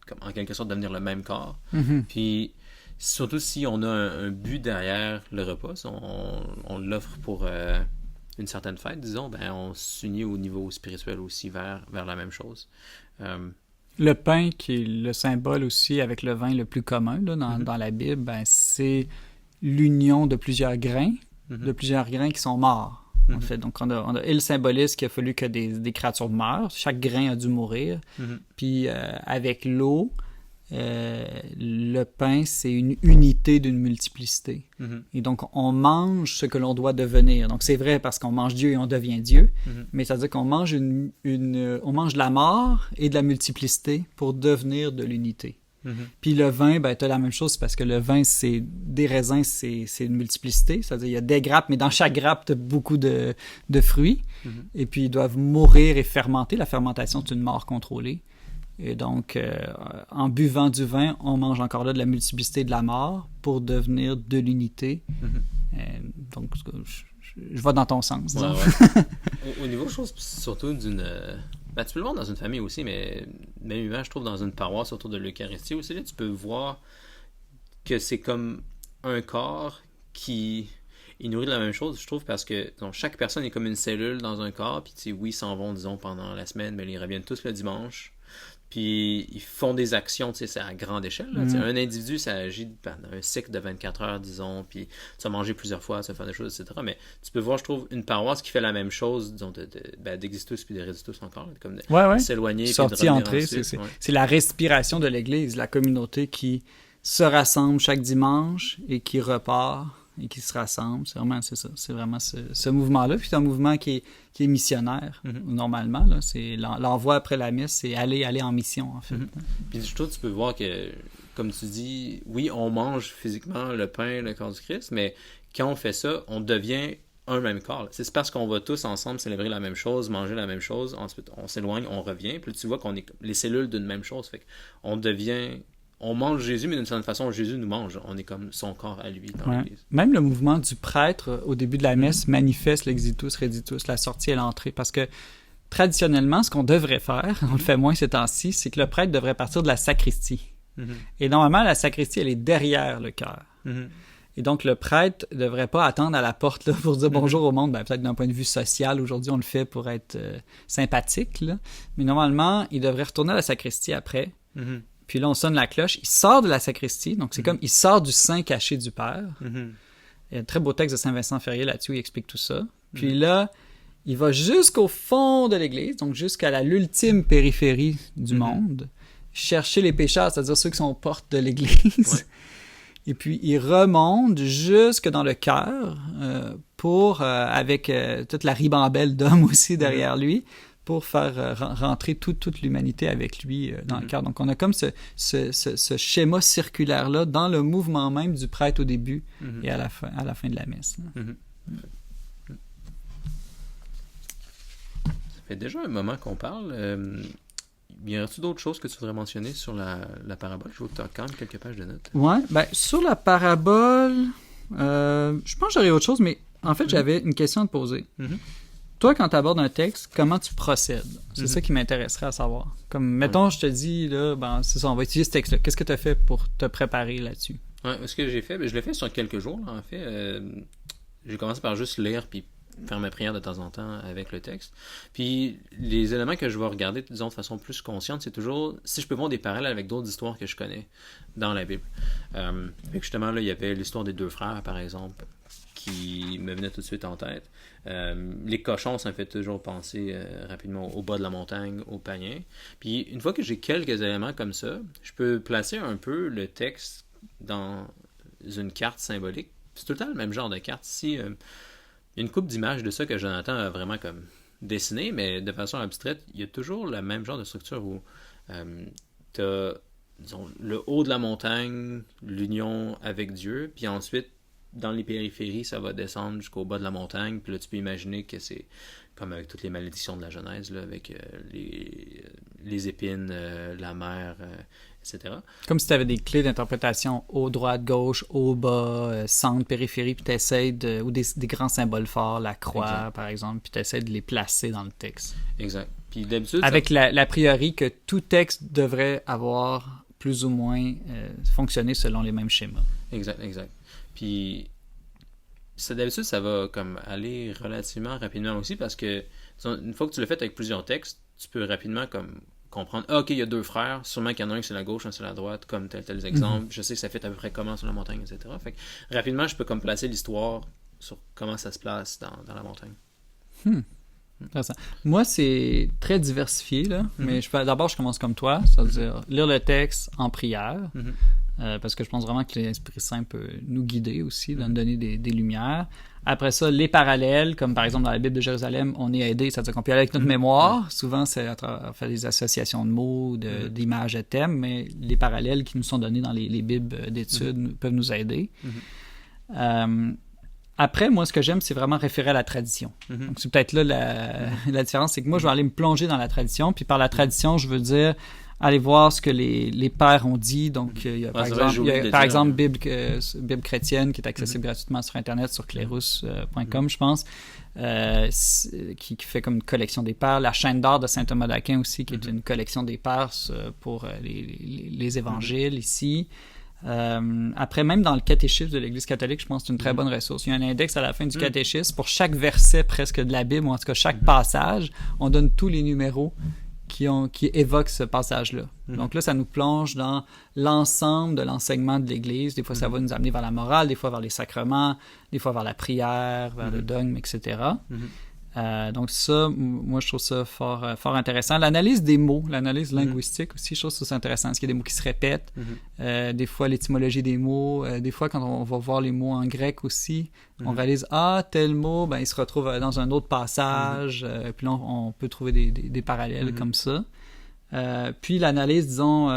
comme, en quelque sorte, devenir le même corps. Puis, surtout si on a un but derrière le repas, si on l'offre pour une certaine fête, disons, ben on s'unit au niveau spirituel aussi vers la même chose. Le pain, qui est le symbole aussi avec le vin le plus commun là, dans la Bible, ben, c'est l'union de plusieurs grains qui sont morts. En fait, donc on a le symbolisme qu'il a fallu que des créatures meurent. Chaque grain a dû mourir. Puis avec l'eau, le pain, c'est une unité d'une multiplicité. Et donc on mange ce que l'on doit devenir. Donc c'est vrai parce qu'on mange Dieu et on devient Dieu, mais c'est-à-dire qu'on mange on mange de la mort et de la multiplicité pour devenir de l'unité. Puis le vin, ben, tu as la même chose parce que le vin, c'est des raisins, c'est une multiplicité. C'est-à-dire il y a des grappes, mais dans chaque grappe, tu as beaucoup de fruits. Et puis ils doivent mourir et fermenter. La fermentation, c'est une mort contrôlée. Et donc, en buvant du vin, on mange encore là de la multiplicité de la mort pour devenir de l'unité. Donc, je vais dans ton sens. Ouais. Au niveau, je trouve surtout d'une... Ben, tu peux le voir dans une famille aussi, mais même je trouve dans une paroisse autour de l'Eucharistie aussi, là, tu peux voir que c'est comme un corps qui est nourri de la même chose, je trouve, parce que donc, chaque personne est comme une cellule dans un corps, puis oui, ils s'en vont, disons, pendant la semaine, mais ils reviennent tous le dimanche. Puis ils font des actions, tu sais, c'est à grande échelle. Là. Un individu, ça agit pendant un cycle de 24 heures, disons, puis tu vas manger plusieurs fois, tu vas faire des choses, etc. Mais tu peux voir, je trouve, une paroisse qui fait la même chose, disons, d'Existus puis de Redistus encore, comme de s'éloigner puis de revenir entrée, ensuite. C'est la respiration de l'Église, la communauté qui se rassemble chaque dimanche et qui repart et qui se rassemble. C'est vraiment ce mouvement-là. Puis c'est un mouvement qui est missionnaire, normalement. Là. C'est l'envoi après la messe, c'est aller en mission, en fait. Puis je trouve que tu peux voir que, comme tu dis, oui, on mange physiquement le pain, le corps du Christ, mais quand on fait ça, on devient un même corps. Là. C'est parce qu'on va tous ensemble célébrer la même chose, manger la même chose, ensuite on s'éloigne, on revient, puis tu vois qu'on est les cellules d'une même chose. Fait qu'on devient on mange Jésus, mais d'une certaine façon, Jésus nous mange. On est comme son corps à lui dans l'Église. Même le mouvement du prêtre au début de la messe manifeste l'exitus reditus, la sortie et l'entrée, parce que traditionnellement, ce qu'on devrait faire, on le fait moins ces temps-ci, c'est que le prêtre devrait partir de la sacristie. Et normalement, la sacristie, elle est derrière le chœur. Et donc, le prêtre ne devrait pas attendre à la porte là, pour dire bonjour au monde. Ben, peut-être d'un point de vue social, aujourd'hui, on le fait pour être sympathique. Là. Mais normalement, il devrait retourner à la sacristie après. Puis là, on sonne la cloche. Il sort de la sacristie. Donc, c'est comme il sort du sein caché du Père. Il y a un très beau texte de Saint-Vincent Ferrier là-dessus où il explique tout ça. Puis là, il va jusqu'au fond de l'Église, donc jusqu'à l'ultime périphérie du monde, chercher les pécheurs, c'est-à-dire ceux qui sont aux portes de l'Église. Et puis, il remonte jusque dans le cœur pour, avec toute la ribambelle d'hommes aussi derrière lui, pour faire rentrer toute l'humanité avec lui dans le cœur. Donc, on a comme ce schéma circulaire-là dans le mouvement même du prêtre au début et à la fin de la messe. Ça fait déjà un moment qu'on parle. Y aurait-il d'autres choses que tu voudrais mentionner sur la parabole? Je vois que tu as quand même quelques pages de notes. Ouais, ben sur la parabole, je pense que j'aurais autre chose, mais en fait, j'avais une question à te poser. Toi, quand tu abordes un texte, comment tu procèdes? C'est ça qui m'intéresserait à savoir. Comme, mettons, je te dis, là, ben, c'est ça, on va utiliser ce texte-là. Qu'est-ce que tu as fait pour te préparer là-dessus? Ouais, ce que j'ai fait, je l'ai fait sur quelques jours, là, en fait. J'ai commencé par juste lire, puis faire ma prière de temps en temps avec le texte. Puis les éléments que je vais regarder, disons, de façon plus consciente, c'est toujours si je peux voir des parallèles avec d'autres histoires que je connais dans la Bible. Fait que justement, là, il y avait l'histoire des deux frères, par exemple, qui me venait tout de suite en tête. Les cochons, ça me fait toujours penser rapidement au bas de la montagne, au païen. Puis une fois que j'ai quelques éléments comme ça, je peux placer un peu le texte dans une carte symbolique. C'est tout le temps le même genre de carte. Ici, il y a une couple d'images de ça que Jonathan a vraiment comme dessiné, mais de façon abstraite, il y a toujours le même genre de structure où tu as, disons, le haut de la montagne, l'union avec Dieu, puis ensuite, dans les périphéries, ça va descendre jusqu'au bas de la montagne, puis là, tu peux imaginer que c'est comme avec toutes les malédictions de la Genèse, là, avec les épines, la mer, etc. Comme si tu avais des clés d'interprétation haut, droite, gauche, haut, bas, centre, périphérie, puis tu essaies ou des grands symboles forts, la croix, exact, par exemple, puis tu essaies de les placer dans le texte. Exact. Puis d'habitude... Avec l'a priori que tout texte devrait avoir plus ou moins fonctionné selon les mêmes schémas. Exact. Puis d'habitude, ça va comme aller relativement rapidement aussi parce que une fois que tu l'as fait avec plusieurs textes, tu peux rapidement comme comprendre, OK, il y a deux frères, sûrement qu'il y en a un qui c'est la gauche, un c'est la droite, comme tel exemple. Je sais que ça fait à peu près comment sur la montagne, etc. Fait que rapidement, je peux comme placer l'histoire sur comment ça se place dans la montagne. Intéressant. Moi, c'est très diversifié, là, mais d'abord, je commence comme toi, c'est-à-dire lire le texte en prière, parce que je pense vraiment que l'Esprit Saint peut nous guider aussi, nous donner des lumières. Après ça, les parallèles, comme par exemple dans la Bible de Jérusalem, on est aidé, c'est-à-dire qu'on peut aller avec notre mémoire. Souvent, c'est à faire des associations de mots, d'images, de thèmes, mais les parallèles qui nous sont donnés dans les Bibles d'études peuvent nous aider. Après, moi, ce que j'aime, c'est vraiment référer à la tradition. Donc, c'est peut-être là la différence, c'est que moi, je vais aller me plonger dans la tradition, puis par la tradition, je veux dire aller voir ce que les pères ont dit. Donc, il y a par exemple Bible chrétienne qui est accessible gratuitement sur Internet, sur clerus.com, je pense, qui fait comme une collection des pères. La chaîne d'art de Saint Thomas d'Aquin aussi, qui est une collection des pères pour les évangiles ici. Après, même dans le catéchisme de l'Église catholique, je pense que c'est une très bonne ressource. Il y a un index à la fin du catéchisme pour chaque verset presque de la Bible, ou en tout cas chaque passage, on donne tous les numéros qui évoquent ce passage-là. Donc là, ça nous plonge dans l'ensemble de l'enseignement de l'Église. Des fois, ça va nous amener vers la morale, des fois vers les sacrements, des fois vers la prière, vers le dogme, etc. Donc ça, moi, je trouve ça fort intéressant. L'analyse des mots, l'analyse linguistique aussi, je trouve ça intéressant, parce qu'il y a des mots qui se répètent. Des fois, l'étymologie des mots. Des fois, quand on va voir les mots en grec aussi, on réalise, tel mot, il se retrouve dans un autre passage. Puis là, on peut trouver des parallèles comme ça. Puis l'analyse, disons...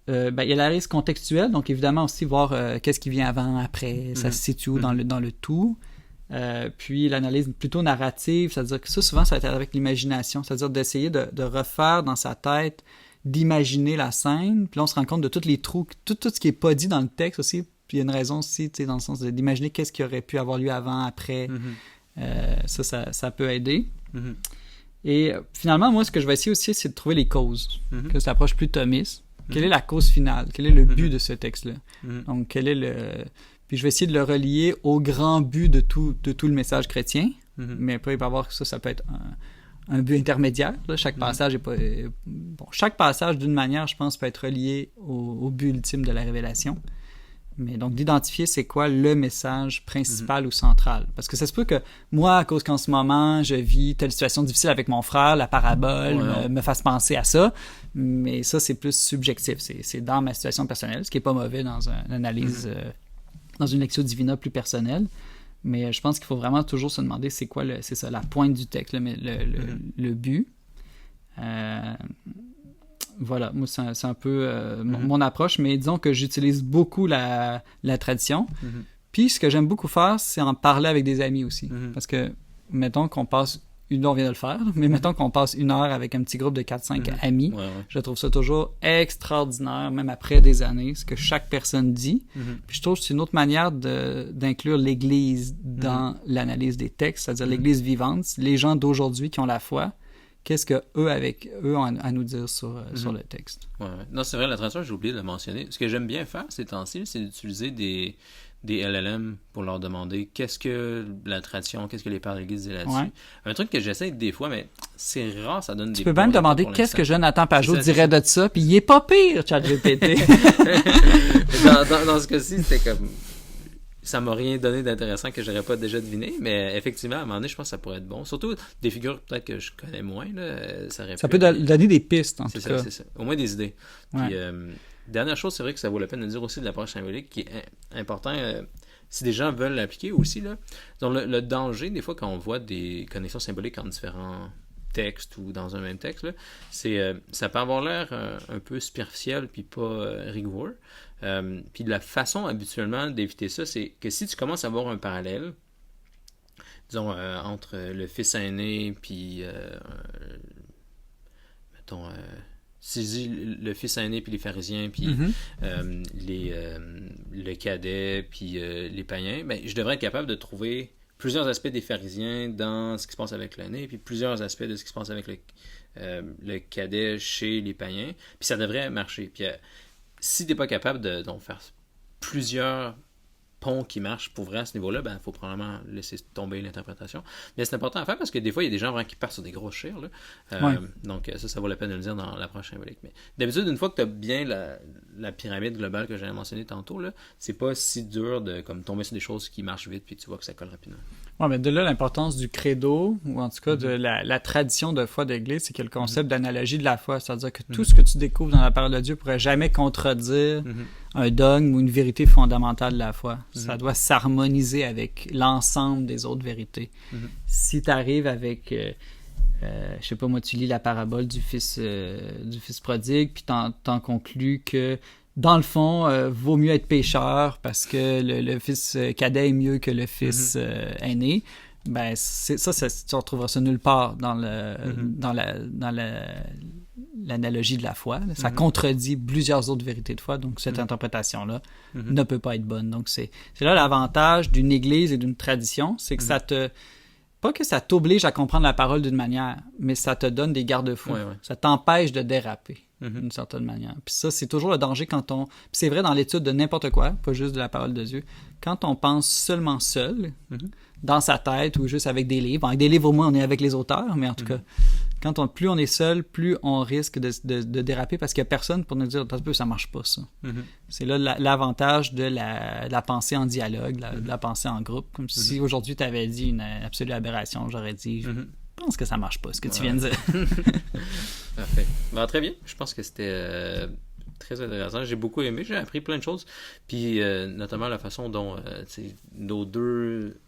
il y a l'analyse contextuelle, donc évidemment aussi voir qu'est-ce qui vient avant, après, ça se situe où dans le tout. Puis l'analyse plutôt narrative, c'est-à-dire que ça, souvent, ça va être avec l'imagination, c'est-à-dire d'essayer de refaire dans sa tête d'imaginer la scène. Puis là, on se rend compte de tous les trous, tout ce qui est pas dit dans le texte aussi. Puis il y a une raison aussi, tu sais, dans le sens d'imaginer qu'est-ce qui aurait pu avoir lieu avant, après. Ça peut aider. Et finalement, moi, ce que je vais essayer aussi, c'est de trouver les causes. Que ça approche plus thomiste. Quelle est la cause finale? Quel est le but de ce texte-là? Donc, quel est le... Puis je vais essayer de le relier au grand but de tout le message chrétien. Mais après, il peut y avoir ça peut être un but intermédiaire. Là. Chaque passage est pas... Bon, chaque passage, d'une manière, je pense, peut être relié au but ultime de la révélation. Mais donc, d'identifier c'est quoi le message principal ou central. Parce que ça se peut que moi, à cause qu'en ce moment, je vis telle situation difficile avec mon frère, la parabole me fasse penser à ça. Mais ça, c'est plus subjectif. C'est dans ma situation personnelle, ce qui n'est pas mauvais dans une analyse, dans une lecture divina plus personnelle. Mais je pense qu'il faut vraiment toujours se demander c'est quoi c'est ça, la pointe du texte, le but. Voilà, moi, c'est un peu mon approche, mais disons que j'utilise beaucoup la tradition. Puis, ce que j'aime beaucoup faire, c'est en parler avec des amis aussi. Parce que, mettons qu'on passe une heure, on vient de le faire, mais mettons qu'on passe une heure avec un petit groupe de 4-5 amis, je trouve ça toujours extraordinaire, même après des années, ce que chaque personne dit. Puis, je trouve que c'est une autre manière d'inclure l'Église dans l'analyse des textes, c'est-à-dire l'Église vivante, les gens d'aujourd'hui qui ont la foi. Qu'est-ce qu'eux ont à nous dire sur le texte? Non, c'est vrai, la traduction, j'ai oublié de le mentionner. Ce que j'aime bien faire ces temps-ci, c'est d'utiliser des LLM pour leur demander qu'est-ce que la tradition, qu'est-ce que les pères de l'Église disent là-dessus. Un truc que j'essaie des fois, mais c'est rare, ça donne des... Tu peux même demander qu'est-ce que Jonathan Pajot dirait de ça, puis il est pas pire, ChatGPT. dans ce cas-ci, c'était comme... Ça m'a rien donné d'intéressant que j'aurais pas déjà deviné, mais effectivement, à un moment donné, je pense que ça pourrait être bon. Surtout des figures peut-être que je connais moins. Là, ça peut donner des pistes, en tout cas. C'est ça. Au moins des idées. Puis, dernière chose, c'est vrai que ça vaut la peine de dire aussi de l'approche symbolique, qui est important si des gens veulent l'appliquer aussi. Là. Donc, le danger, des fois, quand on voit des connexions symboliques en différents textes ou dans un même texte, là, c'est ça peut avoir l'air un peu superficiel puis pas rigoureux. Puis la façon habituellement d'éviter ça, c'est que si tu commences à avoir un parallèle, disons, entre le fils aîné puis mettons si je dis le fils aîné puis les pharisiens puis le cadet puis les païens, ben je devrais être capable de trouver plusieurs aspects des pharisiens dans ce qui se passe avec l'aîné, puis plusieurs aspects de ce qui se passe avec le cadet chez les païens, puis ça devrait marcher. Puis si tu n'es pas capable de faire plusieurs ponts qui marchent pour vrai à ce niveau-là, ben il faut probablement laisser tomber l'interprétation. Mais c'est important à faire parce que des fois, il y a des gens vraiment qui partent sur des grosses chires. Là. Donc ça vaut la peine de le dire dans l'approche symbolique. Mais d'habitude, une fois que tu as bien la pyramide globale que j'avais mentionnée tantôt, là, c'est pas si dur de comme, tomber sur des choses qui marchent vite puis tu vois que ça colle rapidement. Oui, mais de là, l'importance du credo, ou en tout cas de la tradition de foi d'Église, c'est qu'il y a le concept d'analogie de la foi. C'est-à-dire que tout ce que tu découvres dans la parole de Dieu ne pourrait jamais contredire un dogme ou une vérité fondamentale de la foi. Ça doit s'harmoniser avec l'ensemble des autres vérités. Si tu arrives avec... je sais pas, moi, tu lis la parabole du fils prodigue, puis t'en conclus que dans le fond, vaut mieux être pécheur parce que le fils cadet est mieux que le fils aîné. Ben, tu retrouveras ça nulle part dans l'analogie de la foi. Ça contredit plusieurs autres vérités de foi, donc cette interprétation-là ne peut pas être bonne. Donc, c'est là l'avantage d'une église et d'une tradition, c'est que pas que ça t'oblige à comprendre la parole d'une manière, mais ça te donne des garde-fous. Ça t'empêche de déraper d'une certaine manière. Puis ça, c'est toujours le danger quand on... Puis c'est vrai dans l'étude de n'importe quoi, pas juste de la parole de Dieu. Quand on pense seulement seul, dans sa tête ou juste avec des livres. Bon, avec des livres, au moins, on est avec les auteurs, mais en tout cas, plus on est seul, plus on risque de déraper parce qu'il n'y a personne pour nous dire « ça marche pas, ça ». C'est là l'avantage de la pensée en dialogue, de la pensée en groupe. Comme si aujourd'hui, tu avais dit une absolue aberration, j'aurais dit « Je pense que ça marche pas, ce que tu viens de dire. » Parfait. Bon, très bien. Je pense que c'était très intéressant. J'ai beaucoup aimé. J'ai appris plein de choses. Puis, notamment la façon dont nos deux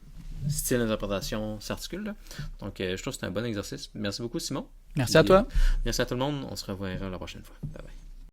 styles d'interprétation s'articulent. Donc, je trouve que c'est un bon exercice. Merci beaucoup, Simon. Merci à toi. Merci à tout le monde. On se reverra la prochaine fois. Bye bye.